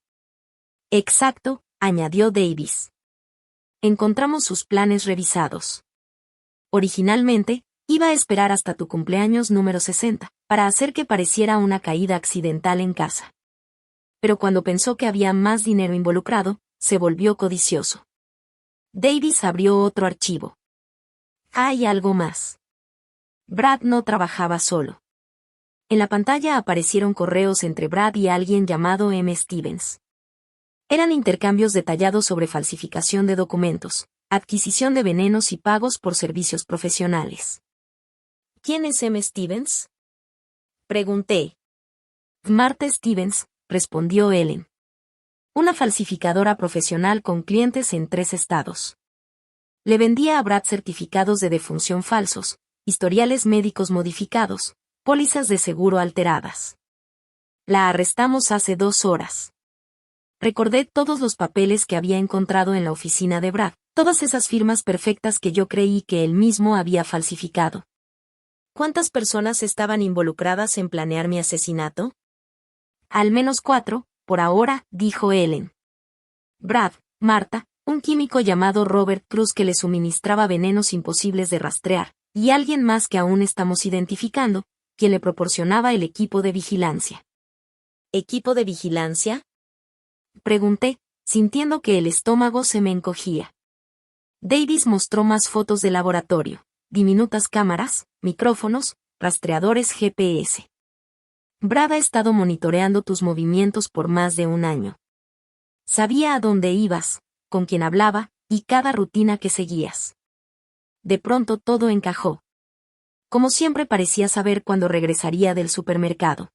Exacto, añadió Davis. Encontramos sus planes revisados. Originalmente, iba a esperar hasta tu cumpleaños número 60, para hacer que pareciera una caída accidental en casa. Pero cuando pensó que había más dinero involucrado, se volvió codicioso. Davis abrió otro archivo. Hay algo más. Brad no trabajaba solo. En la pantalla aparecieron correos entre Brad y alguien llamado M. Stevens. Eran intercambios detallados sobre falsificación de documentos, adquisición de venenos y pagos por servicios profesionales. ¿Quién es M. Stevens? Pregunté. Martha Stevens, respondió Ellen. Una falsificadora profesional con clientes en 3 estados. Le vendía a Brad certificados de defunción falsos, historiales médicos modificados, pólizas de seguro alteradas. La arrestamos hace 2 horas. Recordé todos los papeles que había encontrado en la oficina de Brad, todas esas firmas perfectas que yo creí que él mismo había falsificado. ¿Cuántas personas estaban involucradas en planear mi asesinato? Al menos 4, por ahora, dijo Ellen. Brad, Martha, un químico llamado Robert Cruz que le suministraba venenos imposibles de rastrear, y alguien más que aún estamos identificando, quien le proporcionaba el equipo de vigilancia. ¿Equipo de vigilancia? Pregunté, sintiendo que el estómago se me encogía. Davis mostró más fotos de laboratorio, diminutas cámaras, micrófonos, rastreadores GPS. Brad ha estado monitoreando tus movimientos por más de 1 año. Sabía a dónde ibas, con quién hablaba, y cada rutina que seguías. De pronto todo encajó. Como siempre parecía saber cuándo regresaría del supermercado.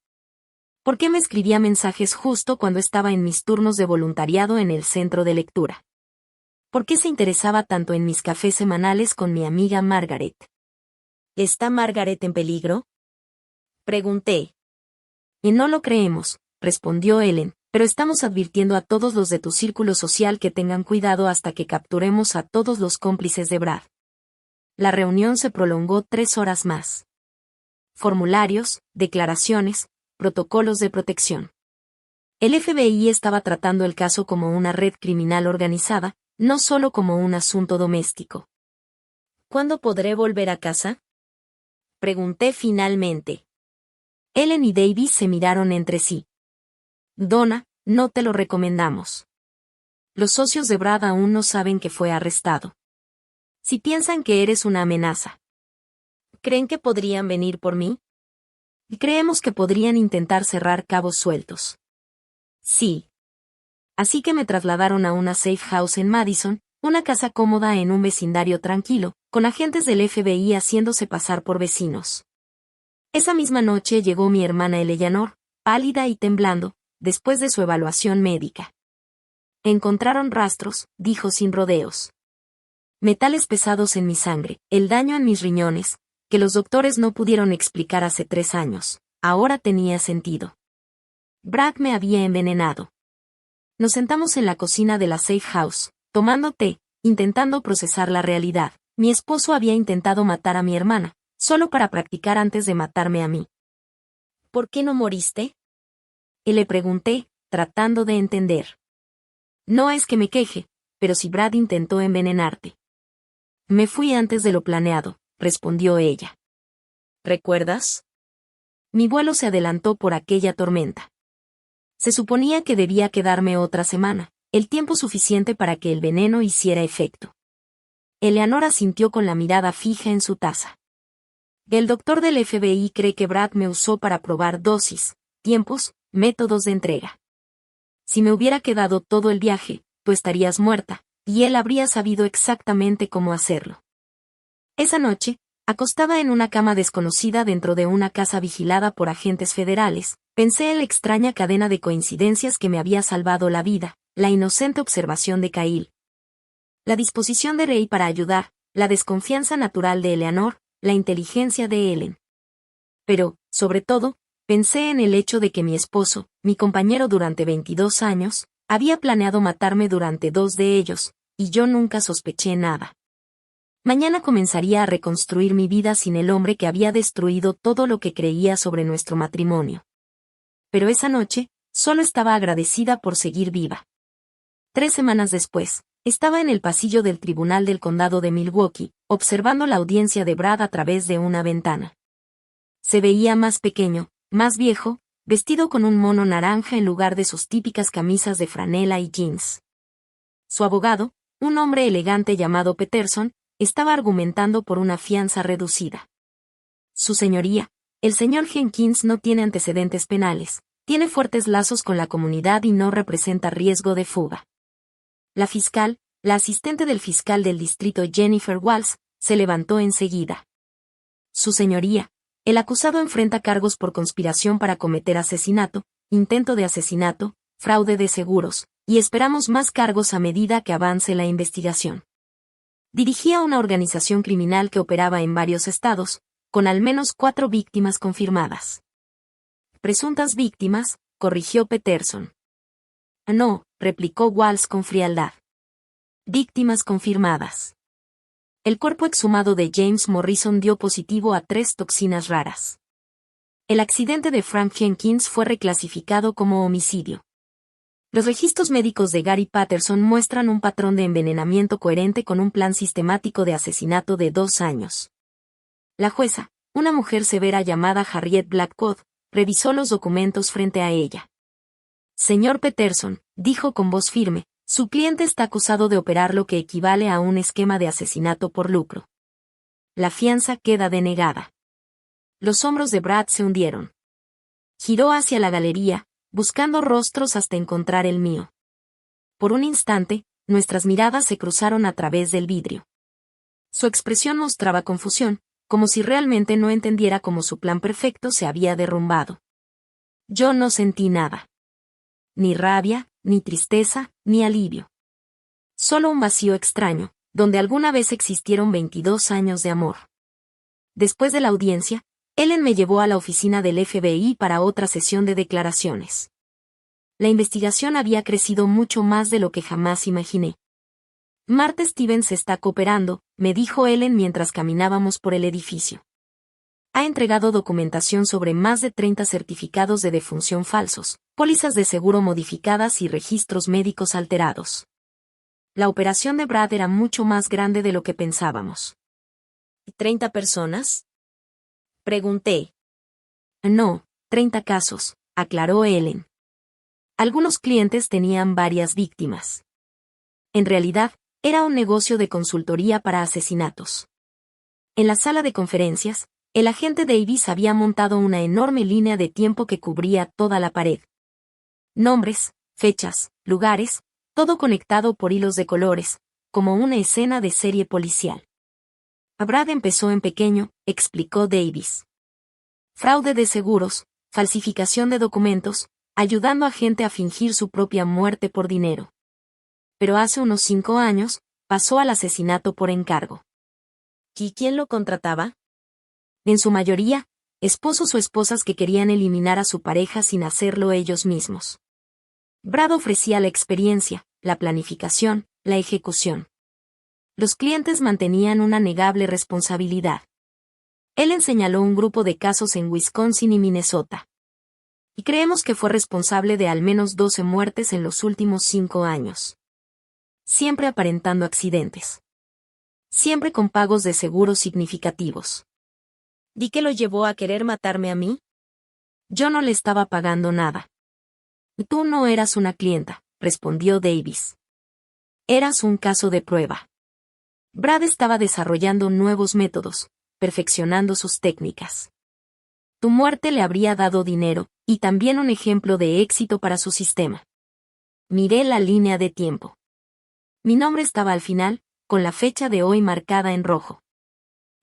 ¿Por qué me escribía mensajes justo cuando estaba en mis turnos de voluntariado en el centro de lectura? ¿Por qué se interesaba tanto en mis cafés semanales con mi amiga Margaret? ¿Está Margaret en peligro? Pregunté. Y no lo creemos, respondió Ellen, pero estamos advirtiendo a todos los de tu círculo social que tengan cuidado hasta que capturemos a todos los cómplices de Brad. La reunión se prolongó 3 horas más. Formularios, declaraciones, protocolos de protección. El FBI estaba tratando el caso como una red criminal organizada, no solo como un asunto doméstico. ¿Cuándo podré volver a casa? Pregunté finalmente. Ellen y Davis se miraron entre sí. Donna, no te lo recomendamos. Los socios de Brad aún no saben que fue arrestado. Si piensan que eres una amenaza, ¿creen que podrían venir por mí? Creemos que podrían intentar cerrar cabos sueltos. Sí. Así que me trasladaron a una safe house en Madison, una casa cómoda en un vecindario tranquilo, con agentes del FBI haciéndose pasar por vecinos. Esa misma noche llegó mi hermana Eleanor, pálida y temblando, después de su evaluación médica. Encontraron rastros, dijo sin rodeos. Metales pesados en mi sangre, el daño en mis riñones, que los doctores no pudieron explicar hace 3 años, ahora tenía sentido. Brad me había envenenado. Nos sentamos en la cocina de la safe house, tomando té, intentando procesar la realidad. Mi esposo había intentado matar a mi hermana, solo para practicar antes de matarme a mí. ¿Por qué no moriste? Y le pregunté, tratando de entender. No es que me queje, pero si Brad intentó envenenarte. Me fui antes de lo planeado, respondió ella. ¿Recuerdas? Mi vuelo se adelantó por aquella tormenta. Se suponía que debía quedarme otra semana, el tiempo suficiente para que el veneno hiciera efecto. Eleanor asintió con la mirada fija en su taza. El doctor del FBI cree que Brad me usó para probar dosis, tiempos, métodos de entrega. Si me hubiera quedado todo el viaje, tú estarías muerta, y él habría sabido exactamente cómo hacerlo. Esa noche, acostada en una cama desconocida dentro de una casa vigilada por agentes federales, pensé en la extraña cadena de coincidencias que me había salvado la vida, la inocente observación de Kyle, la disposición de Ray para ayudar, la desconfianza natural de Eleanor, la inteligencia de Ellen. Pero, sobre todo, pensé en el hecho de que mi esposo, mi compañero durante 22 años, había planeado matarme durante 2 de ellos, y yo nunca sospeché nada. Mañana comenzaría a reconstruir mi vida sin el hombre que había destruido todo lo que creía sobre nuestro matrimonio. Pero esa noche, solo estaba agradecida por seguir viva. 3 semanas después, estaba en el pasillo del Tribunal del Condado de Milwaukee, observando la audiencia de Brad a través de una ventana. Se veía más pequeño, más viejo, vestido con un mono naranja en lugar de sus típicas camisas de franela y jeans. Su abogado, un hombre elegante llamado Peterson, estaba argumentando por una fianza reducida. Su señoría, el señor Jenkins no tiene antecedentes penales, tiene fuertes lazos con la comunidad y no representa riesgo de fuga. La fiscal, la asistente del fiscal del distrito Jennifer Walls, se levantó enseguida. Su señoría, el acusado enfrenta cargos por conspiración para cometer asesinato, intento de asesinato, fraude de seguros, y esperamos más cargos a medida que avance la investigación. Dirigía una organización criminal que operaba en varios estados, con al menos 4 víctimas confirmadas. Presuntas víctimas, corrigió Peterson. No, replicó Walls con frialdad. Víctimas confirmadas. El cuerpo exhumado de James Morrison dio positivo a 3 toxinas raras. El accidente de Frank Jenkins fue reclasificado como homicidio. Los registros médicos de Gary Patterson muestran un patrón de envenenamiento coherente con un plan sistemático de asesinato de 2 años. La jueza, una mujer severa llamada Harriet Blackwood, revisó los documentos frente a ella. Señor Peterson, dijo con voz firme, su cliente está acusado de operar lo que equivale a un esquema de asesinato por lucro. La fianza queda denegada. Los hombros de Brad se hundieron. Giró hacia la galería, buscando rostros hasta encontrar el mío. Por un instante, nuestras miradas se cruzaron a través del vidrio. Su expresión mostraba confusión, como si realmente no entendiera cómo su plan perfecto se había derrumbado. Yo no sentí nada. Ni rabia, ni tristeza, ni alivio. Solo un vacío extraño, donde alguna vez existieron 22 años de amor. Después de la audiencia, Ellen me llevó a la oficina del FBI para otra sesión de declaraciones. La investigación había crecido mucho más de lo que jamás imaginé. Marta Stevens está cooperando, me dijo Ellen mientras caminábamos por el edificio. Ha entregado documentación sobre más de 30 certificados de defunción falsos, pólizas de seguro modificadas y registros médicos alterados. La operación de Brad era mucho más grande de lo que pensábamos. ¿30 personas? Pregunté. No, 30 casos, aclaró Ellen. Algunos clientes tenían varias víctimas. En realidad, era un negocio de consultoría para asesinatos. En la sala de conferencias, el agente Davis había montado una enorme línea de tiempo que cubría toda la pared. Nombres, fechas, lugares, todo conectado por hilos de colores, como una escena de serie policial. Brad empezó en pequeño, explicó Davis. Fraude de seguros, falsificación de documentos, ayudando a gente a fingir su propia muerte por dinero. Pero hace unos 5 años, pasó al asesinato por encargo. ¿Y quién lo contrataba? En su mayoría, esposos o esposas que querían eliminar a su pareja sin hacerlo ellos mismos. Brad ofrecía la experiencia, la planificación, la ejecución. Los clientes mantenían una negable responsabilidad. Él señaló un grupo de casos en Wisconsin y Minnesota. Y creemos que fue responsable de al menos 12 muertes en los últimos 5 años. Siempre aparentando accidentes. Siempre con pagos de seguros significativos. ¿Y qué lo llevó a querer matarme a mí? Yo no le estaba pagando nada. Tú no eras una clienta, respondió Davis. Eras un caso de prueba. Brad estaba desarrollando nuevos métodos, perfeccionando sus técnicas. Tu muerte le habría dado dinero, y también un ejemplo de éxito para su sistema. Miré la línea de tiempo. Mi nombre estaba al final, con la fecha de hoy marcada en rojo.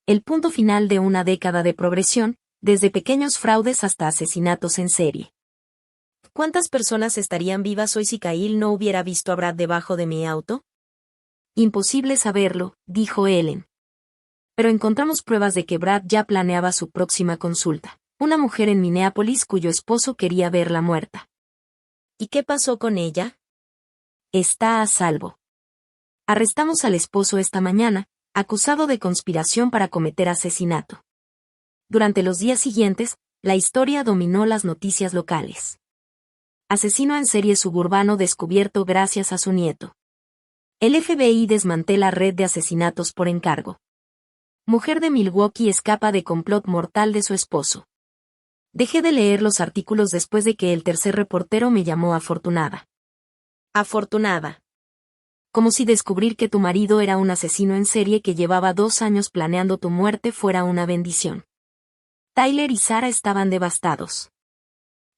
El punto final de una década de progresión, desde pequeños fraudes hasta asesinatos en serie. ¿Cuántas personas estarían vivas hoy si Kyle no hubiera visto a Brad debajo de mi auto? Imposible saberlo, dijo Ellen. Pero encontramos pruebas de que Brad ya planeaba su próxima consulta. Una mujer en Minneapolis cuyo esposo quería verla muerta. ¿Y qué pasó con ella? Está a salvo. Arrestamos al esposo esta mañana, acusado de conspiración para cometer asesinato. Durante los días siguientes, la historia dominó las noticias locales. Asesino en serie suburbano descubierto gracias a su nieto. El FBI desmantela red de asesinatos por encargo. Mujer de Milwaukee escapa de complot mortal de su esposo. Dejé de leer los artículos después de que el tercer reportero me llamó afortunada. Afortunada. Como si descubrir que tu marido era un asesino en serie que llevaba 2 años planeando tu muerte fuera una bendición. Tyler y Sarah estaban devastados.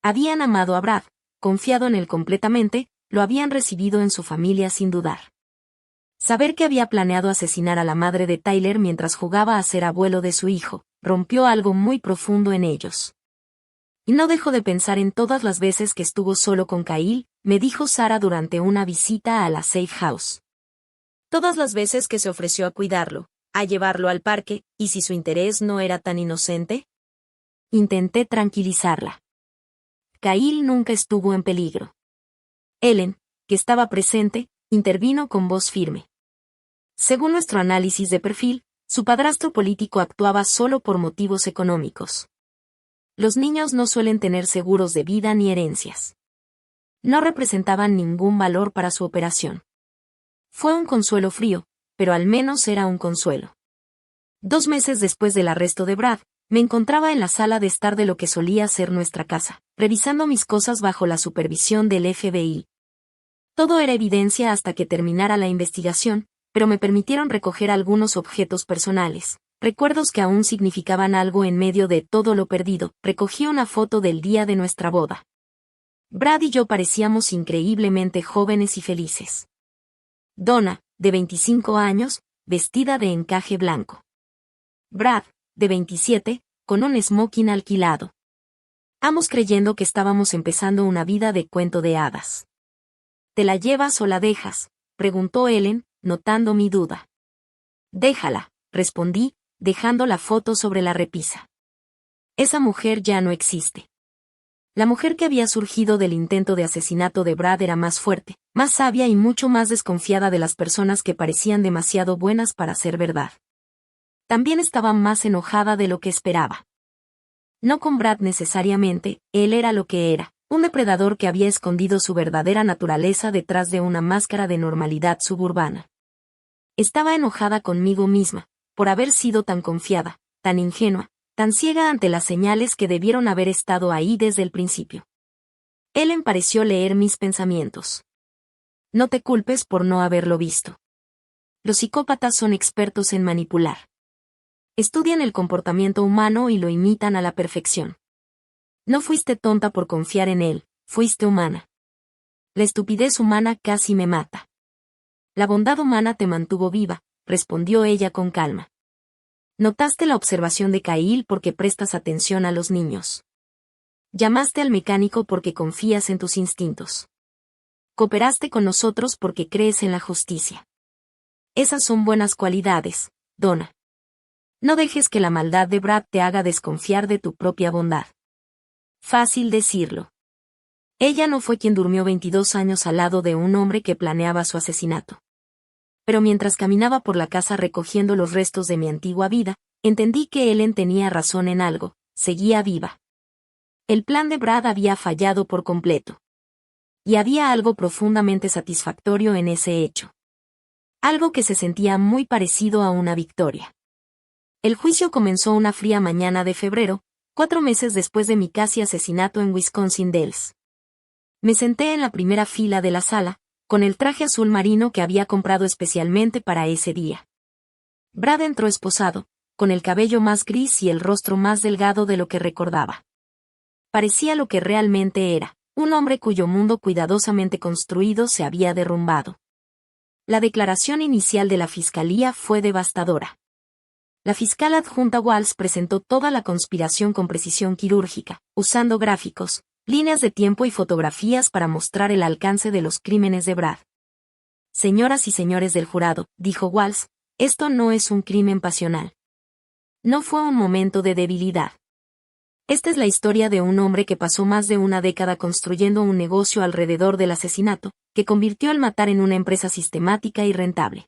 Habían amado a Brad, confiado en él completamente, lo habían recibido en su familia sin dudar. Saber que había planeado asesinar a la madre de Tyler mientras jugaba a ser abuelo de su hijo, rompió algo muy profundo en ellos. Y no dejo de pensar en todas las veces que estuvo solo con Kyle, me dijo Sarah durante una visita a la Safe House. Todas las veces que se ofreció a cuidarlo, a llevarlo al parque, ¿y si su interés no era tan inocente? Intenté tranquilizarla. Kyle nunca estuvo en peligro. Ellen, que estaba presente, intervino con voz firme. Según nuestro análisis de perfil, su padrastro político actuaba solo por motivos económicos. Los niños no suelen tener seguros de vida ni herencias. No representaban ningún valor para su operación. Fue un consuelo frío, pero al menos era un consuelo. 2 meses después del arresto de Brad, me encontraba en la sala de estar de lo que solía ser nuestra casa, revisando mis cosas bajo la supervisión del FBI. Todo era evidencia hasta que terminara la investigación, pero me permitieron recoger algunos objetos personales, recuerdos que aún significaban algo en medio de todo lo perdido. Recogí una foto del día de nuestra boda. Brad y yo parecíamos increíblemente jóvenes y felices. Donna, de 25 años, vestida de encaje blanco. Brad, de 27, con un smoking alquilado. Ambos creyendo que estábamos empezando una vida de cuento de hadas. ¿Te la llevas o la dejas?, preguntó Ellen, notando mi duda. Déjala, respondí, dejando la foto sobre la repisa. Esa mujer ya no existe. La mujer que había surgido del intento de asesinato de Brad era más fuerte, más sabia y mucho más desconfiada de las personas que parecían demasiado buenas para ser verdad. También estaba más enojada de lo que esperaba. No con Brad necesariamente, él era lo que era, un depredador que había escondido su verdadera naturaleza detrás de una máscara de normalidad suburbana. Estaba enojada conmigo misma, por haber sido tan confiada, tan ingenua, tan ciega ante las señales que debieron haber estado ahí desde el principio. Ellen pareció leer mis pensamientos. No te culpes por no haberlo visto. Los psicópatas son expertos en manipular. Estudian el comportamiento humano y lo imitan a la perfección. No fuiste tonta por confiar en él, fuiste humana. La estupidez humana casi me mata. La bondad humana te mantuvo viva, respondió ella con calma. Notaste la observación de Kyle porque prestas atención a los niños. Llamaste al mecánico porque confías en tus instintos. Cooperaste con nosotros porque crees en la justicia. Esas son buenas cualidades, Donna. No dejes que la maldad de Brad te haga desconfiar de tu propia bondad. Fácil decirlo. Ella no fue quien durmió 22 años al lado de un hombre que planeaba su asesinato. Pero mientras caminaba por la casa recogiendo los restos de mi antigua vida, entendí que Ellen tenía razón en algo, seguía viva. El plan de Brad había fallado por completo. Y había algo profundamente satisfactorio en ese hecho. Algo que se sentía muy parecido a una victoria. El juicio comenzó una fría mañana de febrero, 4 meses después de mi casi asesinato en Wisconsin Dells. Me senté en la primera fila de la sala, con el traje azul marino que había comprado especialmente para ese día. Brad entró esposado, con el cabello más gris y el rostro más delgado de lo que recordaba. Parecía lo que realmente era, un hombre cuyo mundo cuidadosamente construido se había derrumbado. La declaración inicial de la fiscalía fue devastadora. La fiscal adjunta Walls presentó toda la conspiración con precisión quirúrgica, usando gráficos, líneas de tiempo y fotografías para mostrar el alcance de los crímenes de Brad. Señoras y señores del jurado, dijo Walls, esto no es un crimen pasional. No fue un momento de debilidad. Esta es la historia de un hombre que pasó más de una década construyendo un negocio alrededor del asesinato, que convirtió el matar en una empresa sistemática y rentable.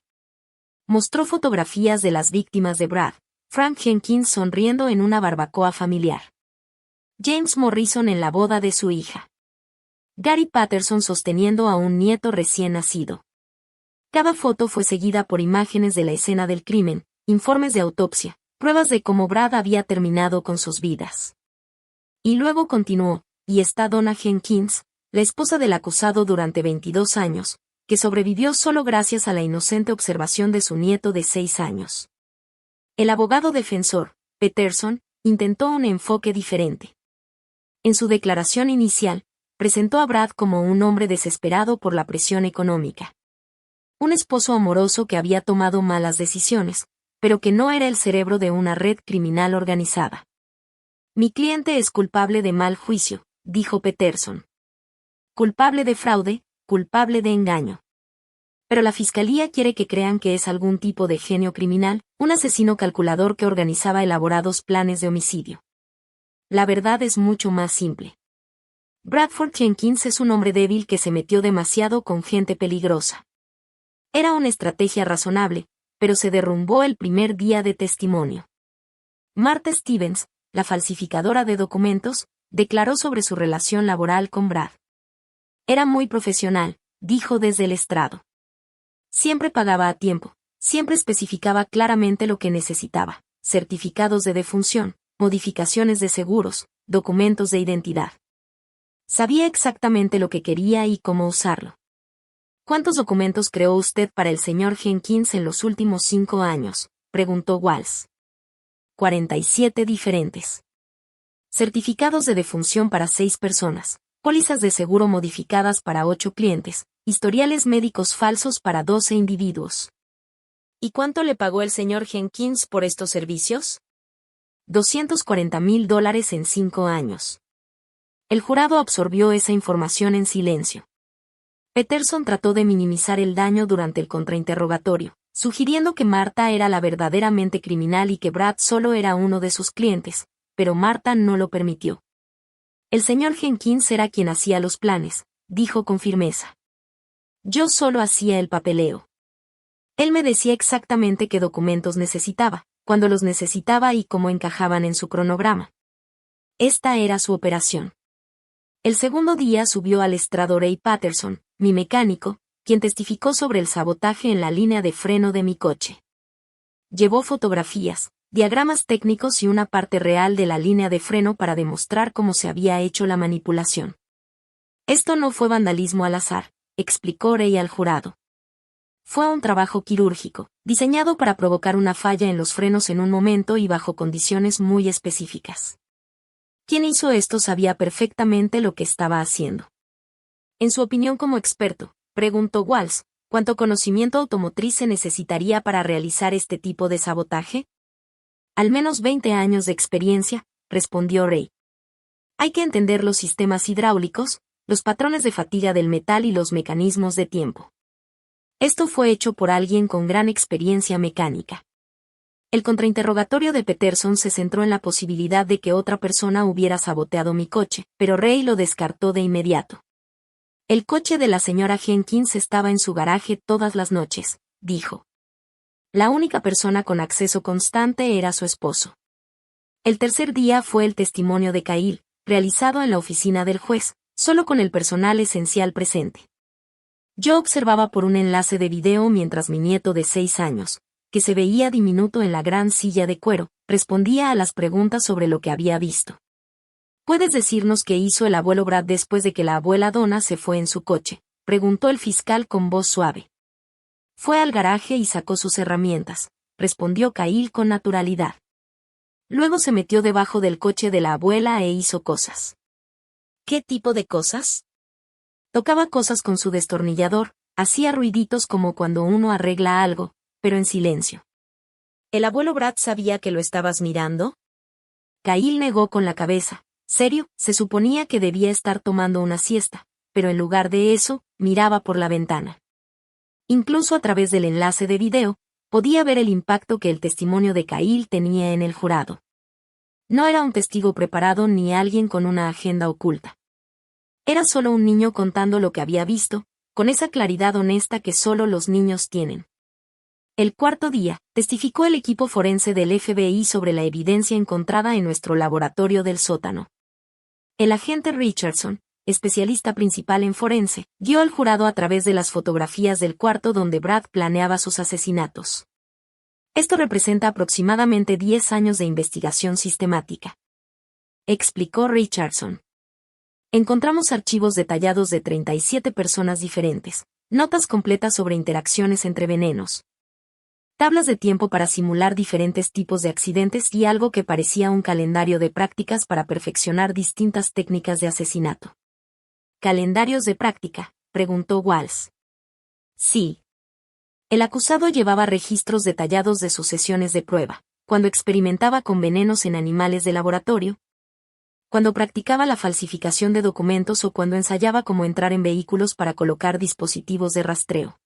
Mostró fotografías de las víctimas de Brad, Frank Jenkins sonriendo en una barbacoa familiar. James Morrison en la boda de su hija. Gary Patterson sosteniendo a un nieto recién nacido. Cada foto fue seguida por imágenes de la escena del crimen, informes de autopsia, pruebas de cómo Brad había terminado con sus vidas. Y luego continuó, y está Donna Jenkins, la esposa del acusado durante 22 años, que sobrevivió solo gracias a la inocente observación de su nieto de 6 años. El abogado defensor, Peterson, intentó un enfoque diferente. En su declaración inicial, presentó a Brad como un hombre desesperado por la presión económica. Un esposo amoroso que había tomado malas decisiones, pero que no era el cerebro de una red criminal organizada. Mi cliente es culpable de mal juicio, dijo Peterson. Culpable de fraude, culpable de engaño. Pero la fiscalía quiere que crean que es algún tipo de genio criminal, un asesino calculador que organizaba elaborados planes de homicidio. La verdad es mucho más simple. Bradford Jenkins es un hombre débil que se metió demasiado con gente peligrosa. Era una estrategia razonable, pero se derrumbó el primer día de testimonio. Martha Stevens, la falsificadora de documentos, declaró sobre su relación laboral con Brad. Era muy profesional, dijo desde el estrado. Siempre pagaba a tiempo, siempre especificaba claramente lo que necesitaba, certificados de defunción, modificaciones de seguros, documentos de identidad. Sabía exactamente lo que quería y cómo usarlo. ¿Cuántos documentos creó usted para el señor Jenkins en los últimos 5 años?, preguntó Walls. 47 diferentes. Certificados de defunción para 6 personas, pólizas de seguro modificadas para 8 clientes, historiales médicos falsos para 12 individuos. ¿Y cuánto le pagó el señor Jenkins por estos servicios? $240,000 en 5 años. El jurado absorbió esa información en silencio. Peterson trató de minimizar el daño durante el contrainterrogatorio, sugiriendo que Marta era la verdaderamente criminal y que Brad solo era uno de sus clientes, pero Marta no lo permitió. El señor Jenkins era quien hacía los planes, dijo con firmeza. Yo solo hacía el papeleo. Él me decía exactamente qué documentos necesitaba, cuándo los necesitaba y cómo encajaban en su cronograma. Esta era su operación. El segundo día subió al estrado Ray Patterson, mi mecánico, quien testificó sobre el sabotaje en la línea de freno de mi coche. Llevó fotografías, diagramas técnicos y una parte real de la línea de freno para demostrar cómo se había hecho la manipulación. Esto no fue vandalismo al azar, explicó Ray al jurado. Fue un trabajo quirúrgico, diseñado para provocar una falla en los frenos en un momento y bajo condiciones muy específicas. Quien hizo esto sabía perfectamente lo que estaba haciendo. En su opinión como experto, preguntó Walsh, ¿cuánto conocimiento automotriz se necesitaría para realizar este tipo de sabotaje? Al menos 20 años de experiencia, respondió Ray. Hay que entender los sistemas hidráulicos, los patrones de fatiga del metal y los mecanismos de tiempo. Esto fue hecho por alguien con gran experiencia mecánica. El contrainterrogatorio de Peterson se centró en la posibilidad de que otra persona hubiera saboteado mi coche, pero Ray lo descartó de inmediato. El coche de la señora Jenkins estaba en su garaje todas las noches, dijo. La única persona con acceso constante era su esposo. El tercer día fue el testimonio de Kyle, realizado en la oficina del juez, solo con el personal esencial presente. Yo observaba por un enlace de video mientras mi nieto de 6 años, que se veía diminuto en la gran silla de cuero, respondía a las preguntas sobre lo que había visto. ¿Puedes decirnos qué hizo el abuelo Brad después de que la abuela Donna se fue en su coche?, preguntó el fiscal con voz suave. Fue al garaje y sacó sus herramientas, respondió Kyle con naturalidad. Luego se metió debajo del coche de la abuela e hizo cosas. ¿Qué tipo de cosas? Tocaba cosas con su destornillador, hacía ruiditos como cuando uno arregla algo, pero en silencio. ¿El abuelo Brad sabía que lo estabas mirando? Kyle negó con la cabeza. Serio, se suponía que debía estar tomando una siesta, pero en lugar de eso, miraba por la ventana. Incluso a través del enlace de video, podía ver el impacto que el testimonio de Kyle tenía en el jurado. No era un testigo preparado ni alguien con una agenda oculta. Era solo un niño contando lo que había visto, con esa claridad honesta que solo los niños tienen. El cuarto día, testificó el equipo forense del FBI sobre la evidencia encontrada en nuestro laboratorio del sótano. El agente Richardson, especialista principal en forense, guió al jurado a través de las fotografías del cuarto donde Brad planeaba sus asesinatos. Esto representa aproximadamente 10 años de investigación sistemática, explicó Richardson. Encontramos archivos detallados de 37 personas diferentes, notas completas sobre interacciones entre venenos, tablas de tiempo para simular diferentes tipos de accidentes y algo que parecía un calendario de prácticas para perfeccionar distintas técnicas de asesinato. ¿Calendarios de práctica?, preguntó Walsh. Sí. El acusado llevaba registros detallados de sus sesiones de prueba, cuando experimentaba con venenos en animales de laboratorio, cuando practicaba la falsificación de documentos o cuando ensayaba cómo entrar en vehículos para colocar dispositivos de rastreo.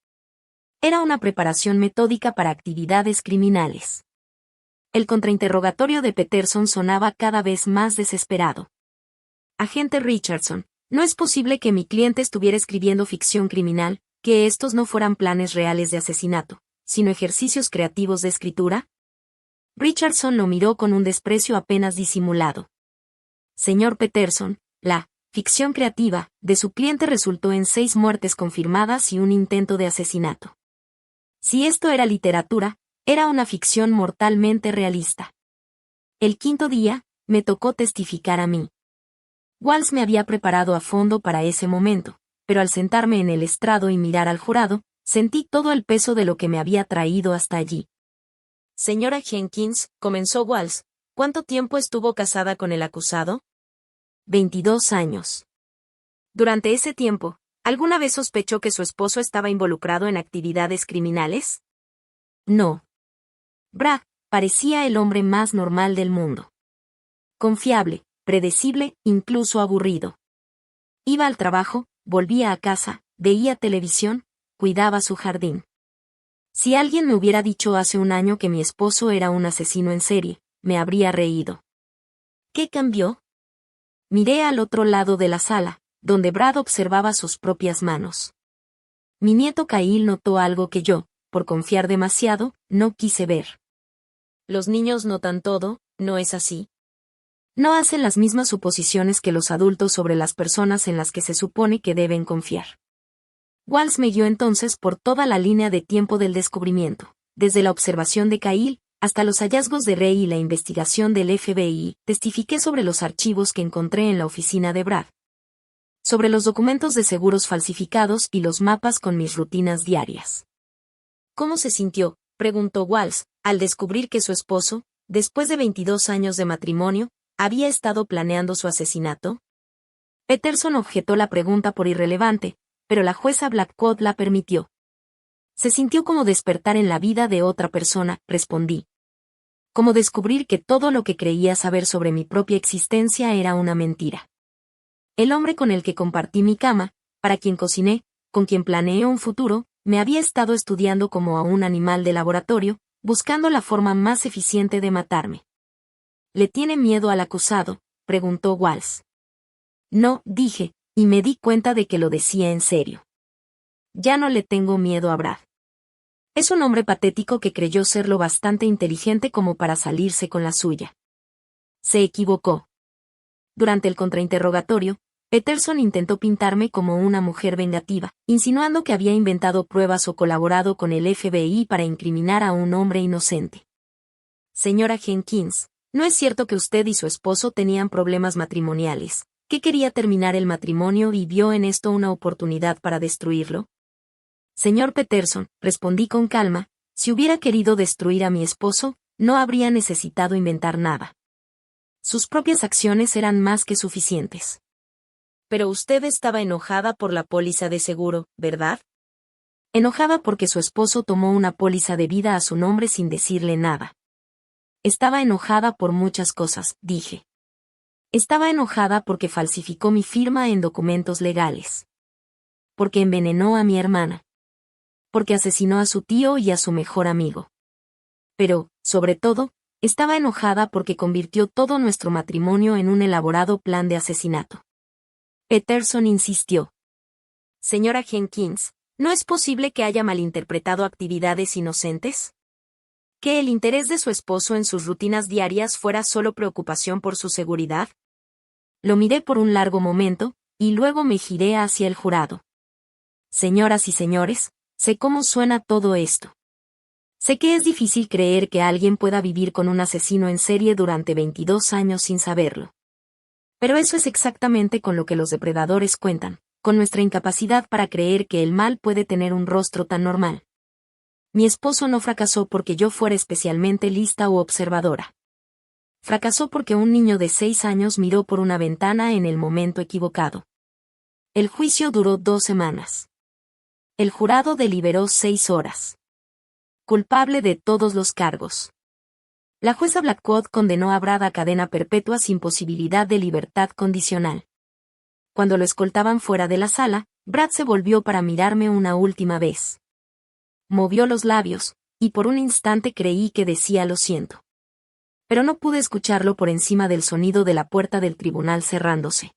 Era una preparación metódica para actividades criminales. El contrainterrogatorio de Peterson sonaba cada vez más desesperado. Agente Richardson, ¿no es posible que mi cliente estuviera escribiendo ficción criminal, que estos no fueran planes reales de asesinato, sino ejercicios creativos de escritura? Richardson lo miró con un desprecio apenas disimulado. Señor Peterson, la ficción creativa de su cliente resultó en 6 muertes confirmadas y un intento de asesinato. Si esto era literatura, era una ficción mortalmente realista. El quinto día, me tocó testificar a mí. Walsh me había preparado a fondo para ese momento, pero al sentarme en el estrado y mirar al jurado, sentí todo el peso de lo que me había traído hasta allí. Señora Jenkins, comenzó Walsh, ¿cuánto tiempo estuvo casada con el acusado? 22 años. Durante ese tiempo, ¿alguna vez sospechó que su esposo estaba involucrado en actividades criminales? No. Brad parecía el hombre más normal del mundo. Confiable, predecible, incluso aburrido. Iba al trabajo, volvía a casa, veía televisión, cuidaba su jardín. Si alguien me hubiera dicho hace un año que mi esposo era un asesino en serie, me habría reído. ¿Qué cambió? Miré al otro lado de la sala, donde Brad observaba sus propias manos. Mi nieto Kyle notó algo que yo, por confiar demasiado, no quise ver. Los niños notan todo, ¿no es así? No hacen las mismas suposiciones que los adultos sobre las personas en las que se supone que deben confiar. Walsh me guió entonces por toda la línea de tiempo del descubrimiento, desde la observación de Kyle, hasta los hallazgos de Ray y la investigación del FBI. Testifiqué sobre los archivos que encontré en la oficina de Brad, sobre los documentos de seguros falsificados y los mapas con mis rutinas diarias. ¿Cómo se sintió?, preguntó Walsh, al descubrir que su esposo, después de 22 años de matrimonio, había estado planeando su asesinato. Peterson objetó la pregunta por irrelevante, pero la jueza Blackwood la permitió. Se sintió como despertar en la vida de otra persona, respondí. Como descubrir que todo lo que creía saber sobre mi propia existencia era una mentira. El hombre con el que compartí mi cama, para quien cociné, con quien planeé un futuro, me había estado estudiando como a un animal de laboratorio, buscando la forma más eficiente de matarme. ¿Le tiene miedo al acusado?, preguntó Walsh. No, dije, y me di cuenta de que lo decía en serio. Ya no le tengo miedo a Brad. Es un hombre patético que creyó ser lo bastante inteligente como para salirse con la suya. Se equivocó. Durante el contrainterrogatorio, Peterson intentó pintarme como una mujer vengativa, insinuando que había inventado pruebas o colaborado con el FBI para incriminar a un hombre inocente. Señora Jenkins, ¿no es cierto que usted y su esposo tenían problemas matrimoniales, que quería terminar el matrimonio y vio en esto una oportunidad para destruirlo? Señor Peterson, respondí con calma, si hubiera querido destruir a mi esposo, no habría necesitado inventar nada. Sus propias acciones eran más que suficientes. Pero usted estaba enojada por la póliza de seguro, ¿verdad? Enojada porque su esposo tomó una póliza de vida a su nombre sin decirle nada. Estaba enojada por muchas cosas, dije. Estaba enojada porque falsificó mi firma en documentos legales. Porque envenenó a mi hermana. Porque asesinó a su tío y a su mejor amigo. Pero, sobre todo, estaba enojada porque convirtió todo nuestro matrimonio en un elaborado plan de asesinato. Peterson insistió. Señora Jenkins, ¿no es posible que haya malinterpretado actividades inocentes? ¿Que el interés de su esposo en sus rutinas diarias fuera solo preocupación por su seguridad? Lo miré por un largo momento, y luego me giré hacia el jurado. Señoras y señores, sé cómo suena todo esto. Sé que es difícil creer que alguien pueda vivir con un asesino en serie durante 22 años sin saberlo. Pero eso es exactamente con lo que los depredadores cuentan, con nuestra incapacidad para creer que el mal puede tener un rostro tan normal. Mi esposo no fracasó porque yo fuera especialmente lista u observadora. Fracasó porque un niño de 6 años miró por una ventana en el momento equivocado. El juicio duró 2 semanas. El jurado deliberó 6 horas. Culpable de todos los cargos. La jueza Blackwood condenó a Brad a cadena perpetua sin posibilidad de libertad condicional. Cuando lo escoltaban fuera de la sala, Brad se volvió para mirarme una última vez. Movió los labios, y por un instante creí que decía lo siento. Pero no pude escucharlo por encima del sonido de la puerta del tribunal cerrándose.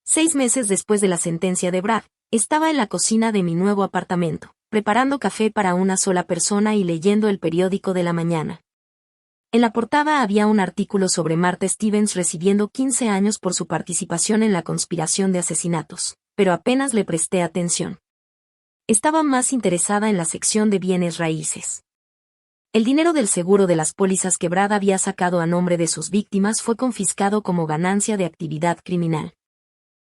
6 meses después de la sentencia de Brad, estaba en la cocina de mi nuevo apartamento, preparando café para una sola persona y leyendo el periódico de la mañana. En la portada había un artículo sobre Martha Stevens recibiendo 15 años por su participación en la conspiración de asesinatos, pero apenas le presté atención. Estaba más interesada en la sección de bienes raíces. El dinero del seguro de las pólizas que Brad había sacado a nombre de sus víctimas fue confiscado como ganancia de actividad criminal.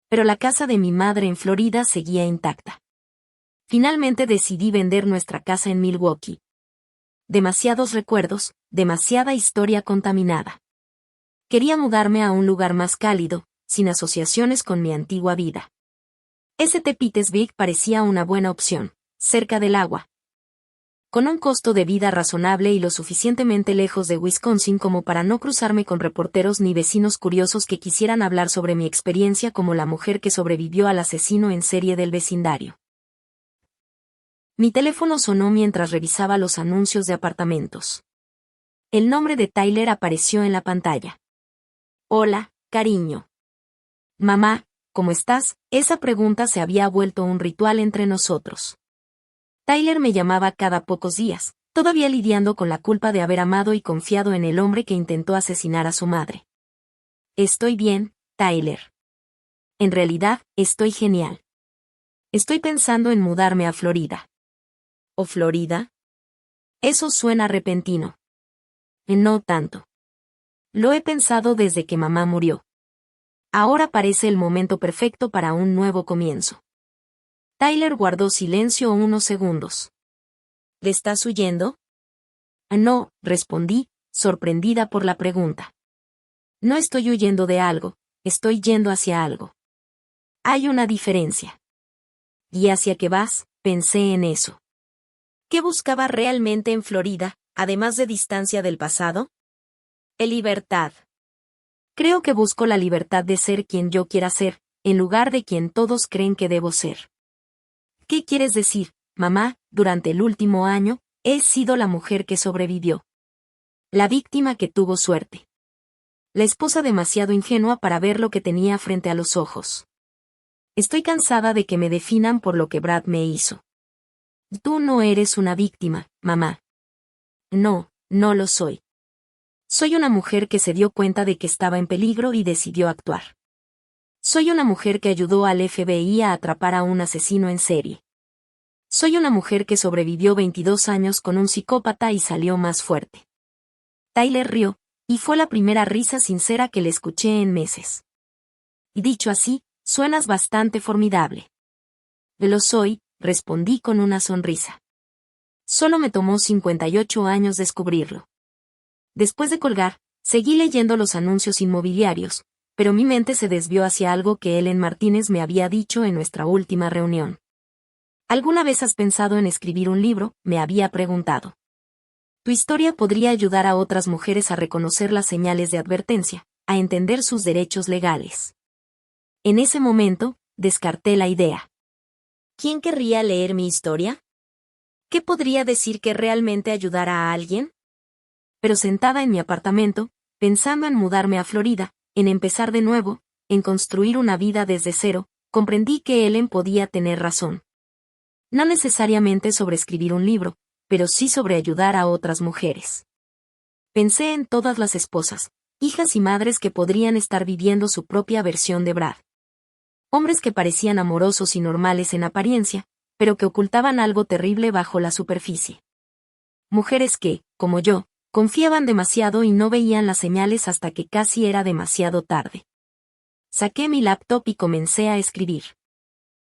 Pero la casa de mi madre en Florida seguía intacta. Finalmente decidí vender nuestra casa en Milwaukee. Demasiados recuerdos, demasiada historia contaminada. Quería mudarme a un lugar más cálido, sin asociaciones con mi antigua vida. St. Petersburg parecía una buena opción, cerca del agua, con un costo de vida razonable y lo suficientemente lejos de Wisconsin como para no cruzarme con reporteros ni vecinos curiosos que quisieran hablar sobre mi experiencia como la mujer que sobrevivió al asesino en serie del vecindario. Mi teléfono sonó mientras revisaba los anuncios de apartamentos. El nombre de Tyler apareció en la pantalla. Hola, cariño. Mamá, ¿cómo estás? Esa pregunta se había vuelto un ritual entre nosotros. Tyler me llamaba cada pocos días, todavía lidiando con la culpa de haber amado y confiado en el hombre que intentó asesinar a su madre. Estoy bien, Tyler. En realidad, estoy genial. Estoy pensando en mudarme a Florida. ¿O Florida? Eso suena repentino. No tanto. Lo he pensado desde que mamá murió. Ahora parece el momento perfecto para un nuevo comienzo. Tyler guardó silencio unos segundos. ¿Le estás huyendo? No, respondí, sorprendida por la pregunta. No estoy huyendo de algo, estoy yendo hacia algo. Hay una diferencia. ¿Y hacia qué vas? Pensé en eso. ¿Qué buscaba realmente en Florida, además de distancia del pasado? Libertad. Creo que busco la libertad de ser quien yo quiera ser, en lugar de quien todos creen que debo ser. ¿Qué quieres decir, mamá? Durante el último año, he sido la mujer que sobrevivió. La víctima que tuvo suerte. La esposa demasiado ingenua para ver lo que tenía frente a los ojos. Estoy cansada de que me definan por lo que Brad me hizo. Tú no eres una víctima, mamá. No, no lo soy. Soy una mujer que se dio cuenta de que estaba en peligro y decidió actuar. Soy una mujer que ayudó al FBI a atrapar a un asesino en serie. Soy una mujer que sobrevivió 22 años con un psicópata y salió más fuerte. Tyler rió, y fue la primera risa sincera que le escuché en meses. Y dicho así, suenas bastante formidable. Lo soy, respondí con una sonrisa. Solo me tomó 58 años descubrirlo. Después de colgar, seguí leyendo los anuncios inmobiliarios, pero mi mente se desvió hacia algo que Ellen Martínez me había dicho en nuestra última reunión. ¿Alguna vez has pensado en escribir un libro?, me había preguntado. Tu historia podría ayudar a otras mujeres a reconocer las señales de advertencia, a entender sus derechos legales. En ese momento, descarté la idea. ¿Quién querría leer mi historia? ¿Qué podría decir que realmente ayudara a alguien? Pero sentada en mi apartamento, pensando en mudarme a Florida, en empezar de nuevo, en construir una vida desde cero, comprendí que Ellen podía tener razón. No necesariamente sobre escribir un libro, pero sí sobre ayudar a otras mujeres. Pensé en todas las esposas, hijas y madres que podrían estar viviendo su propia versión de Brad. Hombres que parecían amorosos y normales en apariencia, pero que ocultaban algo terrible bajo la superficie. Mujeres que, como yo, confiaban demasiado y no veían las señales hasta que casi era demasiado tarde. Saqué mi laptop y comencé a escribir.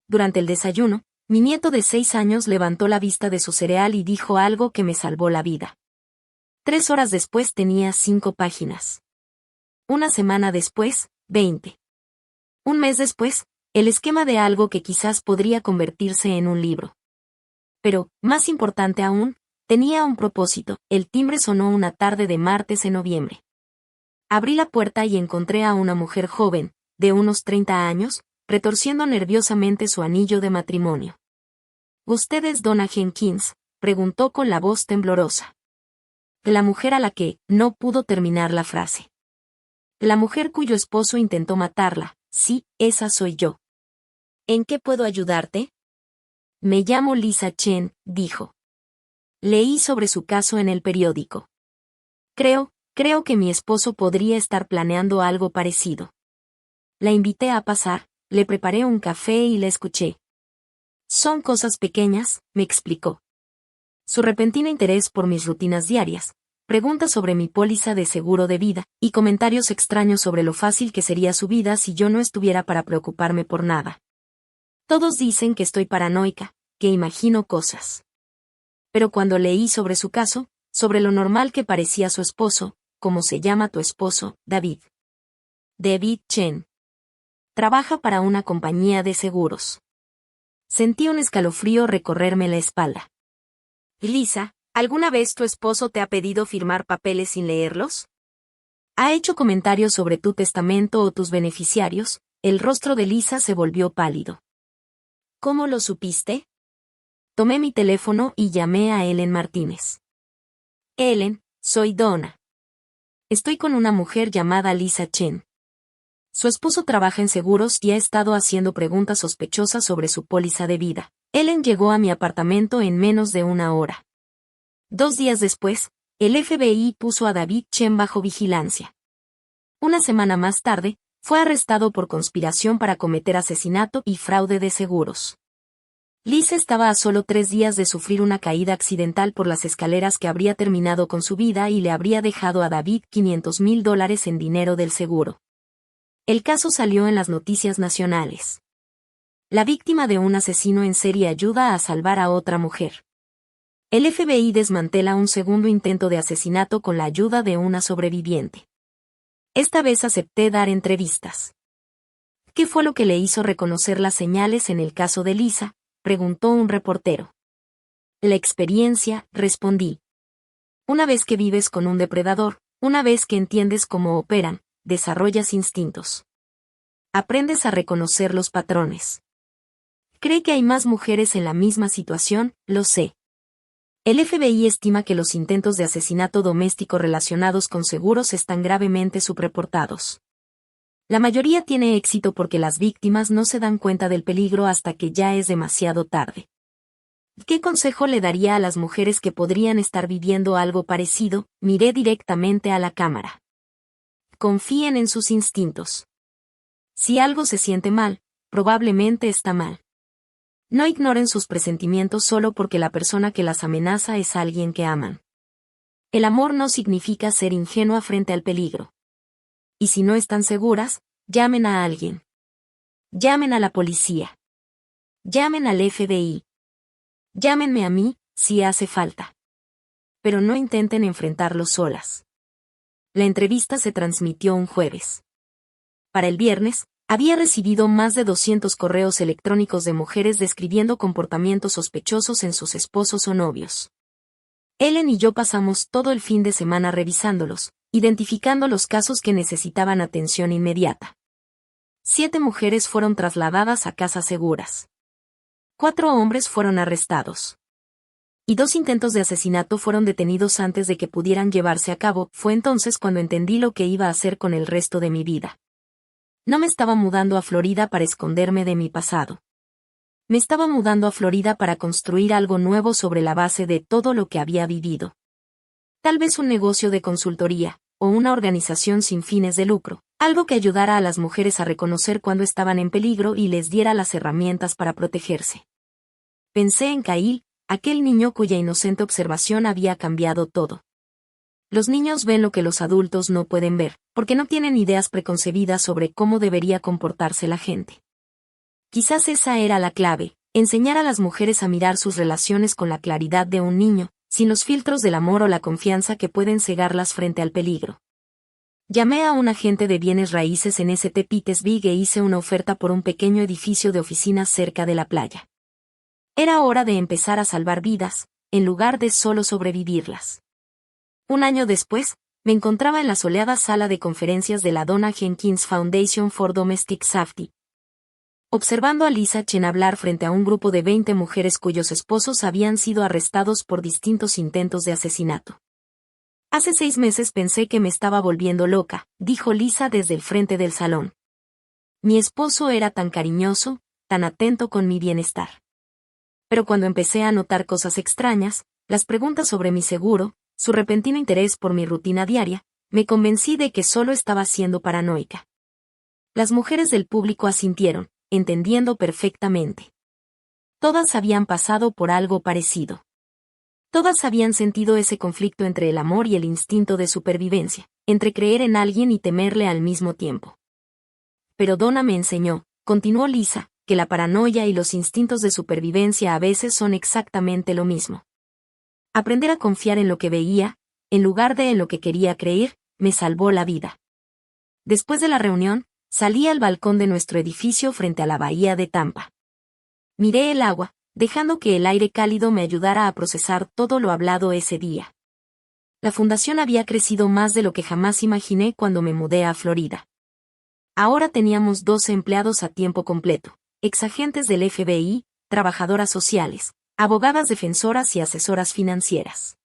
Durante el desayuno, mi nieto de 6 años levantó la vista de su cereal y dijo algo que me salvó la vida. 3 horas después tenía 5 páginas. Una semana después, 20. Un mes después, el esquema de algo que quizás podría convertirse en un libro. Pero, más importante aún, tenía un propósito. El timbre sonó una tarde de martes en noviembre. Abrí la puerta y encontré a una mujer joven, de unos 30 años, retorciendo nerviosamente su anillo de matrimonio. ¿Usted es Donna Jenkins?, preguntó con la voz temblorosa. La mujer a la que no pudo terminar la frase. La mujer cuyo esposo intentó matarla, sí, esa soy yo. ¿En qué puedo ayudarte? Me llamo Lisa Chen, dijo. Leí sobre su caso en el periódico. Creo que mi esposo podría estar planeando algo parecido. La invité a pasar, le preparé un café y la escuché. Son cosas pequeñas, me explicó. Su repentino interés por mis rutinas diarias, preguntas sobre mi póliza de seguro de vida, y comentarios extraños sobre lo fácil que sería su vida si yo no estuviera para preocuparme por nada. Todos dicen que estoy paranoica, que imagino cosas. Pero cuando leí sobre su caso, sobre lo normal que parecía su esposo, ¿cómo se llama tu esposo, David? David Chen. Trabaja para una compañía de seguros. Sentí un escalofrío recorrerme la espalda. Lisa, ¿alguna vez tu esposo te ha pedido firmar papeles sin leerlos? ¿Ha hecho comentarios sobre tu testamento o tus beneficiarios? El rostro de Lisa se volvió pálido. ¿Cómo lo supiste? Tomé mi teléfono y llamé a Ellen Martínez. Ellen, soy Donna. Estoy con una mujer llamada Lisa Chen. Su esposo trabaja en seguros y ha estado haciendo preguntas sospechosas sobre su póliza de vida. Ellen llegó a mi apartamento en menos de una hora. 2 días después, el FBI puso a David Chen bajo vigilancia. Una semana más tarde, fue arrestado por conspiración para cometer asesinato y fraude de seguros. Lisa estaba a solo 3 días de sufrir una caída accidental por las escaleras que habría terminado con su vida y le habría dejado a David $500,000 en dinero del seguro. El caso salió en las noticias nacionales. La víctima de un asesino en serie ayuda a salvar a otra mujer. El FBI desmantela un segundo intento de asesinato con la ayuda de una sobreviviente. Esta vez acepté dar entrevistas. ¿Qué fue lo que le hizo reconocer las señales en el caso de Lisa?, preguntó un reportero. La experiencia, respondí. Una vez que vives con un depredador, una vez que entiendes cómo operan, desarrollas instintos. Aprendes a reconocer los patrones. ¿Cree que hay más mujeres en la misma situación? Lo sé. El FBI estima que los intentos de asesinato doméstico relacionados con seguros están gravemente subreportados. La mayoría tiene éxito porque las víctimas no se dan cuenta del peligro hasta que ya es demasiado tarde. ¿Qué consejo le daría a las mujeres que podrían estar viviendo algo parecido? Miré directamente a la cámara. Confíen en sus instintos. Si algo se siente mal, probablemente está mal. No ignoren sus presentimientos solo porque la persona que las amenaza es alguien que aman. El amor no significa ser ingenua frente al peligro. Y si no están seguras, llamen a alguien. Llamen a la policía. Llamen al FBI. Llámenme a mí, si hace falta. Pero no intenten enfrentarlo solas. La entrevista se transmitió un jueves. Para el viernes, había recibido más de 200 correos electrónicos de mujeres describiendo comportamientos sospechosos en sus esposos o novios. Ellen y yo pasamos todo el fin de semana revisándolos, identificando los casos que necesitaban atención inmediata. 7 mujeres fueron trasladadas a casas seguras. 4 hombres fueron arrestados. Y 2 intentos de asesinato fueron detenidos antes de que pudieran llevarse a cabo. Fue entonces cuando entendí lo que iba a hacer con el resto de mi vida. No me estaba mudando a Florida para esconderme de mi pasado. Me estaba mudando a Florida para construir algo nuevo sobre la base de todo lo que había vivido. Tal vez un negocio de consultoría, o una organización sin fines de lucro, algo que ayudara a las mujeres a reconocer cuando estaban en peligro y les diera las herramientas para protegerse. Pensé en Kyle, aquel niño cuya inocente observación había cambiado todo. Los niños ven lo que los adultos no pueden ver, porque no tienen ideas preconcebidas sobre cómo debería comportarse la gente. Quizás esa era la clave, enseñar a las mujeres a mirar sus relaciones con la claridad de un niño, sin los filtros del amor o la confianza que pueden cegarlas frente al peligro. Llamé a un agente de bienes raíces en St. Petersburg e hice una oferta por un pequeño edificio de oficinas cerca de la playa. Era hora de empezar a salvar vidas, en lugar de solo sobrevivirlas. Un año después, me encontraba en la soleada sala de conferencias de la Donna Jenkins Foundation for Domestic Safety, observando a Lisa Chen hablar frente a un grupo de 20 mujeres cuyos esposos habían sido arrestados por distintos intentos de asesinato. Hace 6 meses pensé que me estaba volviendo loca, dijo Lisa desde el frente del salón. Mi esposo era tan cariñoso, tan atento con mi bienestar. Pero cuando empecé a notar cosas extrañas, las preguntas sobre mi seguro, su repentino interés por mi rutina diaria, me convencí de que solo estaba siendo paranoica. Las mujeres del público asintieron, entendiendo perfectamente. Todas habían pasado por algo parecido. Todas habían sentido ese conflicto entre el amor y el instinto de supervivencia, entre creer en alguien y temerle al mismo tiempo. Pero Donna me enseñó, continuó Lisa, que la paranoia y los instintos de supervivencia a veces son exactamente lo mismo. Aprender a confiar en lo que veía, en lugar de en lo que quería creer, me salvó la vida. Después de la reunión, salí al balcón de nuestro edificio frente a la bahía de Tampa. Miré el agua, dejando que el aire cálido me ayudara a procesar todo lo hablado ese día. La fundación había crecido más de lo que jamás imaginé cuando me mudé a Florida. Ahora teníamos 12 empleados a tiempo completo, exagentes del FBI, trabajadoras sociales, Abogadas defensoras y asesoras financieras.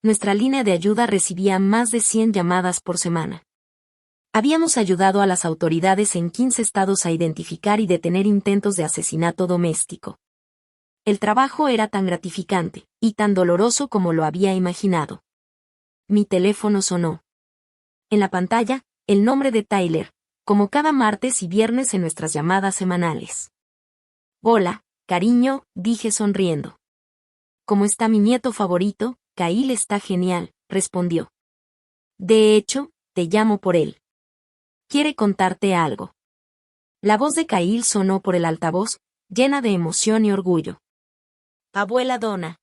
Nuestra línea de ayuda recibía más de 100 llamadas por semana. Habíamos ayudado a las autoridades en 15 estados a identificar y detener intentos de asesinato doméstico. El trabajo era tan gratificante, y tan doloroso como lo había imaginado. Mi teléfono sonó. En la pantalla, el nombre de Tyler, como cada martes y viernes en nuestras llamadas semanales. Hola, cariño, dije sonriendo. ¿Cómo está mi nieto favorito? Kyle está genial, respondió. De hecho, te llamo por él. Quiere contarte algo. La voz de Kyle sonó por el altavoz, llena de emoción y orgullo. Abuela Donna.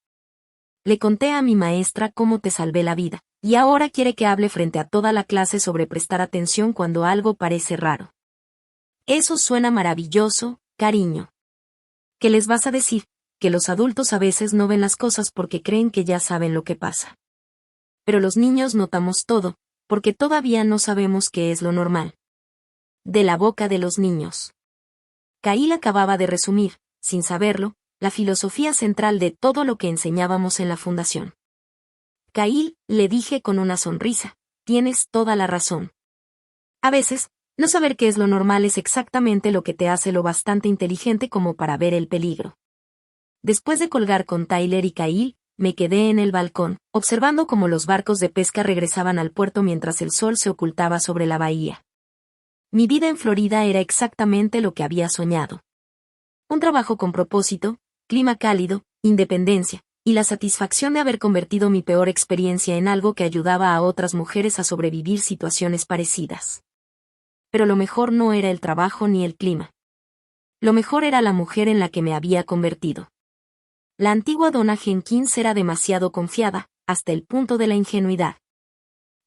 Le conté a mi maestra cómo te salvé la vida, y ahora quiere que hable frente a toda la clase sobre prestar atención cuando algo parece raro. Eso suena maravilloso, cariño. ¿Qué les vas a decir? Que los adultos a veces no ven las cosas porque creen que ya saben lo que pasa. Pero los niños notamos todo, porque todavía no sabemos qué es lo normal. De la boca de los niños. Kyle acababa de resumir, sin saberlo, la filosofía central de todo lo que enseñábamos en la fundación. Kyle, le dije con una sonrisa, tienes toda la razón. A veces, no saber qué es lo normal es exactamente lo que te hace lo bastante inteligente como para ver el peligro. Después de colgar con Tyler y Kyle, me quedé en el balcón, observando cómo los barcos de pesca regresaban al puerto mientras el sol se ocultaba sobre la bahía. Mi vida en Florida era exactamente lo que había soñado. Un trabajo con propósito, clima cálido, independencia, y la satisfacción de haber convertido mi peor experiencia en algo que ayudaba a otras mujeres a sobrevivir situaciones parecidas. Pero lo mejor no era el trabajo ni el clima. Lo mejor era la mujer en la que me había convertido. La antigua Donna Jenkins era demasiado confiada, hasta el punto de la ingenuidad.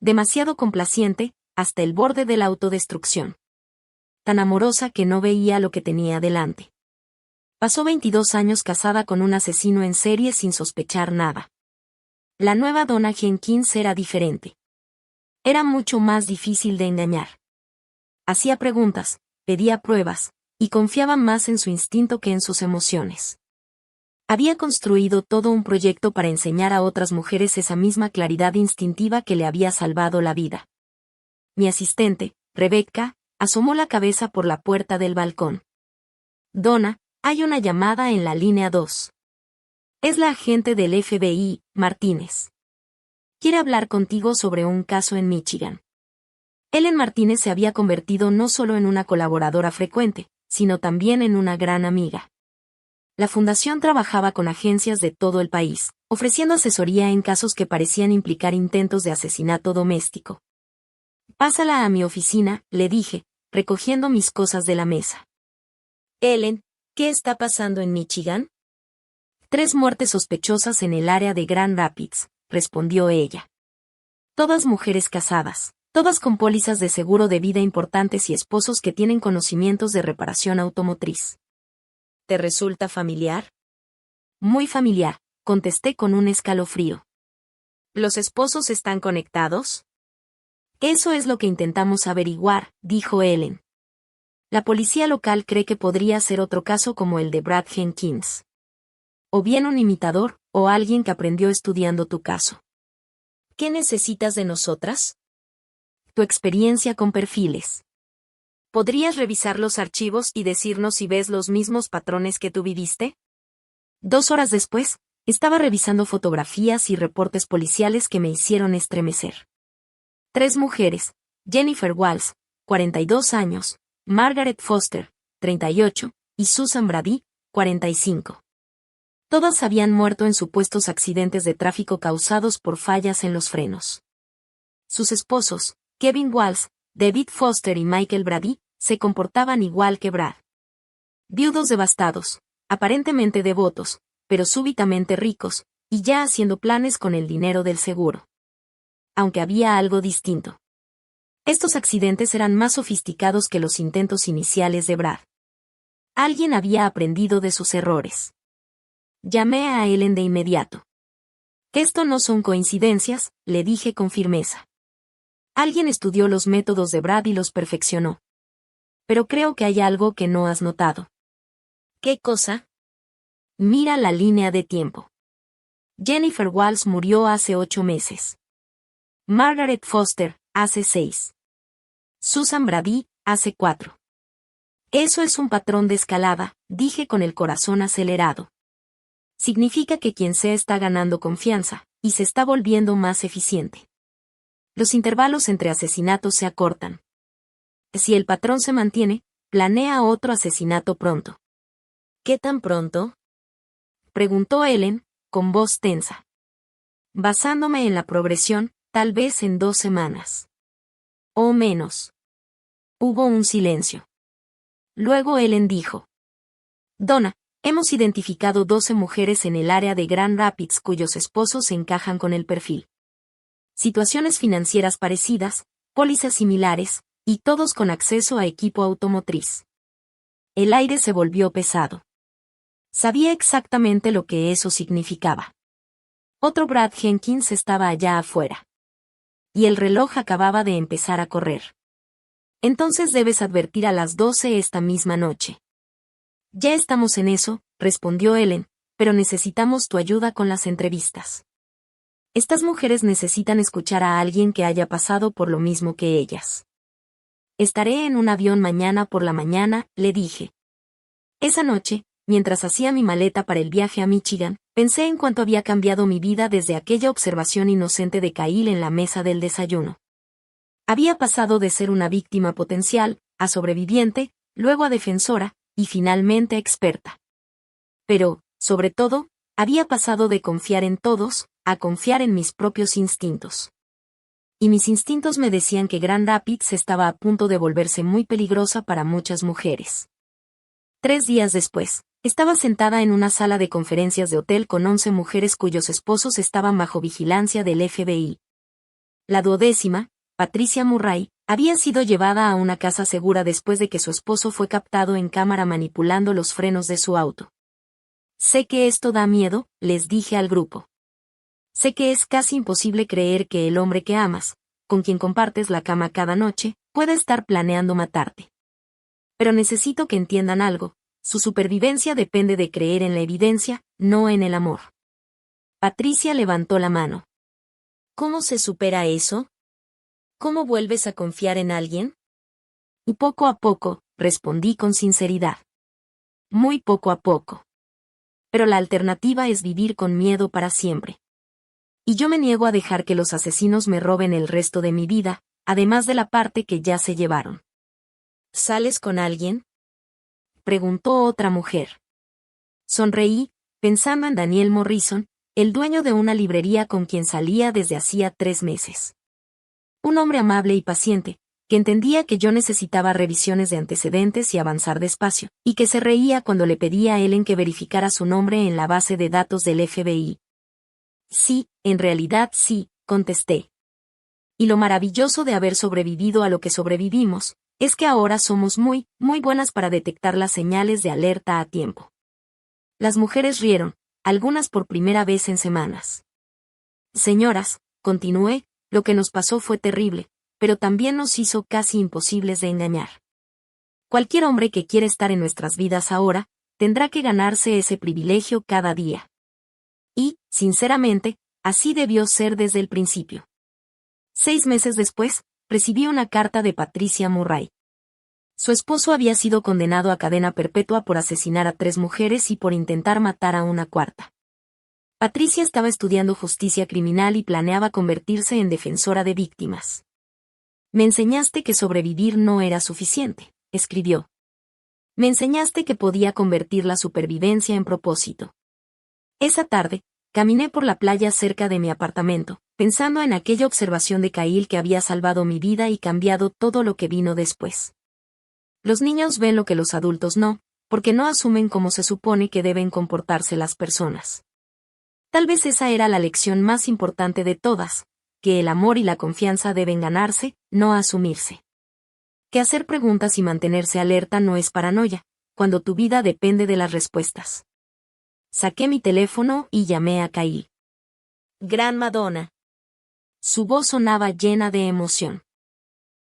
Demasiado complaciente, hasta el borde de la autodestrucción. Tan amorosa que no veía lo que tenía delante. Pasó 22 años casada con un asesino en serie sin sospechar nada. La nueva Donna Jenkins era diferente. Era mucho más difícil de engañar. Hacía preguntas, pedía pruebas, y confiaba más en su instinto que en sus emociones. Había construido todo un proyecto para enseñar a otras mujeres esa misma claridad instintiva que le había salvado la vida. Mi asistente, Rebecca, asomó la cabeza por la puerta del balcón. Donna, hay una llamada en la línea 2. Es la agente del FBI, Martínez. Quiere hablar contigo sobre un caso en Michigan. Ellen Martínez se había convertido no solo en una colaboradora frecuente, sino también en una gran amiga. La fundación trabajaba con agencias de todo el país, ofreciendo asesoría en casos que parecían implicar intentos de asesinato doméstico. Pásala a mi oficina, le dije, recogiendo mis cosas de la mesa. Ellen, ¿qué está pasando en Michigan? 3 muertes sospechosas en el área de Grand Rapids, respondió ella. Todas mujeres casadas, todas con pólizas de seguro de vida importantes y esposos que tienen conocimientos de reparación automotriz. ¿Te resulta familiar? Muy familiar, contesté con un escalofrío. ¿Los esposos están conectados? Eso es lo que intentamos averiguar, dijo Ellen. La policía local cree que podría ser otro caso como el de Brad Jenkins. O bien un imitador, o alguien que aprendió estudiando tu caso. ¿Qué necesitas de nosotras? Tu experiencia con perfiles. ¿Podrías revisar los archivos y decirnos si ves los mismos patrones que tú viviste? 2 horas después, estaba revisando fotografías y reportes policiales que me hicieron estremecer. 3 mujeres, Jennifer Walls, 42 años, Margaret Foster, 38, y Susan Brady, 45. Todas habían muerto en supuestos accidentes de tráfico causados por fallas en los frenos. Sus esposos, Kevin Walls, David Foster y Michael Brady, se comportaban igual que Brad. Viudos devastados, aparentemente devotos, pero súbitamente ricos, y ya haciendo planes con el dinero del seguro. Aunque había algo distinto. Estos accidentes eran más sofisticados que los intentos iniciales de Brad. Alguien había aprendido de sus errores. Llamé a Ellen de inmediato. Esto no son coincidencias, le dije con firmeza. Alguien estudió los métodos de Brad y los perfeccionó. Pero creo que hay algo que no has notado. ¿Qué cosa? Mira la línea de tiempo. Jennifer Walls murió hace 8 meses. Margaret Foster, hace 6. Susan Brady, hace 4. Eso es un patrón de escalada, dije con el corazón acelerado. Significa que quien sea está ganando confianza, y se está volviendo más eficiente. Los intervalos entre asesinatos se acortan. Si el patrón se mantiene, planea otro asesinato pronto. ¿Qué tan pronto?, preguntó Ellen, con voz tensa. Basándome en la progresión, tal vez en 2 semanas. O menos. Hubo un silencio. Luego Ellen dijo: Donna, hemos identificado 12 mujeres en el área de Grand Rapids cuyos esposos encajan con el perfil. Situaciones financieras parecidas, pólizas similares, y todos con acceso a equipo automotriz. El aire se volvió pesado. Sabía exactamente lo que eso significaba. Otro Brad Jenkins estaba allá afuera. Y el reloj acababa de empezar a correr. Entonces debes advertir a las 12 esta misma noche. Ya estamos en eso, respondió Ellen, pero necesitamos tu ayuda con las entrevistas. Estas mujeres necesitan escuchar a alguien que haya pasado por lo mismo que ellas. Estaré en un avión mañana por la mañana, le dije. Esa noche, mientras hacía mi maleta para el viaje a Michigan, pensé en cuánto había cambiado mi vida desde aquella observación inocente de Kyle en la mesa del desayuno. Había pasado de ser una víctima potencial, a sobreviviente, luego a defensora, y finalmente a experta. Pero, sobre todo, había pasado de confiar en todos, a confiar en mis propios instintos. Y mis instintos me decían que Grand Rapids estaba a punto de volverse muy peligrosa para muchas mujeres. 3 días después, estaba sentada en una sala de conferencias de hotel con 11 mujeres cuyos esposos estaban bajo vigilancia del FBI. La 12ª, Patricia Murray, había sido llevada a una casa segura después de que su esposo fue captado en cámara manipulando los frenos de su auto. Sé que esto da miedo, les dije al grupo. Sé que es casi imposible creer que el hombre que amas, con quien compartes la cama cada noche, pueda estar planeando matarte. Pero necesito que entiendan algo, su supervivencia depende de creer en la evidencia, no en el amor. Patricia levantó la mano. ¿Cómo se supera eso? ¿Cómo vuelves a confiar en alguien? Y poco a poco, respondí con sinceridad. Muy poco a poco. Pero la alternativa es vivir con miedo para siempre. Y yo me niego a dejar que los asesinos me roben el resto de mi vida, además de la parte que ya se llevaron. ¿Sales con alguien?, preguntó otra mujer. Sonreí, pensando en Daniel Morrison, el dueño de una librería con quien salía desde hacía 3 meses. Un hombre amable y paciente, que entendía que yo necesitaba revisiones de antecedentes y avanzar despacio, y que se reía cuando le pedía a Ellen que verificara su nombre en la base de datos del FBI. Sí, en realidad sí, contesté. Y lo maravilloso de haber sobrevivido a lo que sobrevivimos, es que ahora somos muy, muy buenas para detectar las señales de alerta a tiempo. Las mujeres rieron, algunas por primera vez en semanas. Señoras, continué, lo que nos pasó fue terrible, pero también nos hizo casi imposibles de engañar. Cualquier hombre que quiera estar en nuestras vidas ahora, tendrá que ganarse ese privilegio cada día. Y, sinceramente, así debió ser desde el principio. 6 meses después, recibí una carta de Patricia Murray. Su esposo había sido condenado a cadena perpetua por asesinar a 3 mujeres y por intentar matar a una 4ª. Patricia estaba estudiando justicia criminal y planeaba convertirse en defensora de víctimas. Me enseñaste que sobrevivir no era suficiente, escribió. Me enseñaste que podía convertir la supervivencia en propósito. Esa tarde, caminé por la playa cerca de mi apartamento, pensando en aquella observación de Kyle que había salvado mi vida y cambiado todo lo que vino después. Los niños ven lo que los adultos no, porque no asumen cómo se supone que deben comportarse las personas. Tal vez esa era la lección más importante de todas, que el amor y la confianza deben ganarse, no asumirse. Que hacer preguntas y mantenerse alerta no es paranoia, cuando tu vida depende de las respuestas. Saqué mi teléfono y llamé a Kyle. Gran Madonna. Su voz sonaba llena de emoción.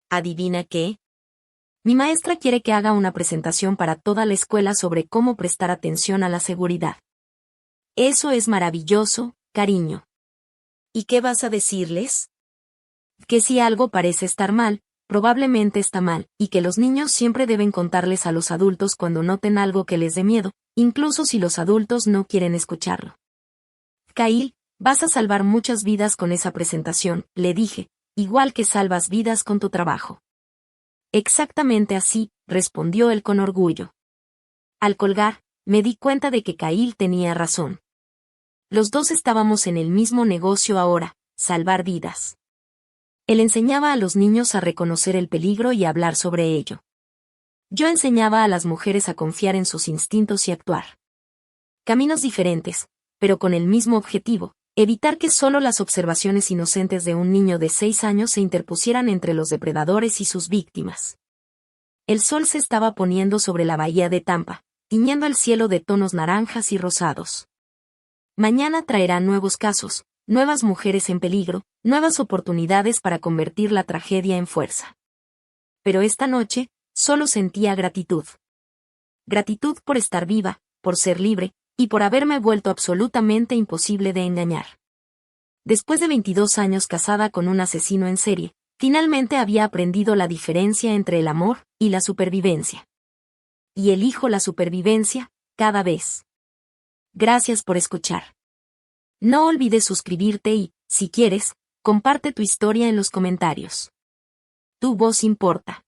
¿Adivina qué? Mi maestra quiere que haga una presentación para toda la escuela sobre cómo prestar atención a la seguridad. Eso es maravilloso, cariño. ¿Y qué vas a decirles? Que si algo parece estar mal, probablemente está mal, y que los niños siempre deben contarles a los adultos cuando noten algo que les dé miedo, incluso si los adultos no quieren escucharlo. Kyle, vas a salvar muchas vidas con esa presentación, le dije, igual que salvas vidas con tu trabajo. Exactamente así, respondió él con orgullo. Al colgar, me di cuenta de que Kyle tenía razón. Los dos estábamos en el mismo negocio ahora, salvar vidas. Él enseñaba a los niños a reconocer el peligro y a hablar sobre ello. Yo enseñaba a las mujeres a confiar en sus instintos y actuar. Caminos diferentes, pero con el mismo objetivo, evitar que solo las observaciones inocentes de un niño de 6 años se interpusieran entre los depredadores y sus víctimas. El sol se estaba poniendo sobre la bahía de Tampa, tiñendo el cielo de tonos naranjas y rosados. Mañana traerá nuevos casos, nuevas mujeres en peligro, nuevas oportunidades para convertir la tragedia en fuerza. Pero esta noche, solo sentía gratitud. Gratitud por estar viva, por ser libre, y por haberme vuelto absolutamente imposible de engañar. Después de 22 años casada con un asesino en serie, finalmente había aprendido la diferencia entre el amor y la supervivencia. Y elijo la supervivencia, cada vez. Gracias por escuchar. No olvides suscribirte y, si quieres, comparte tu historia en los comentarios. Tu voz importa.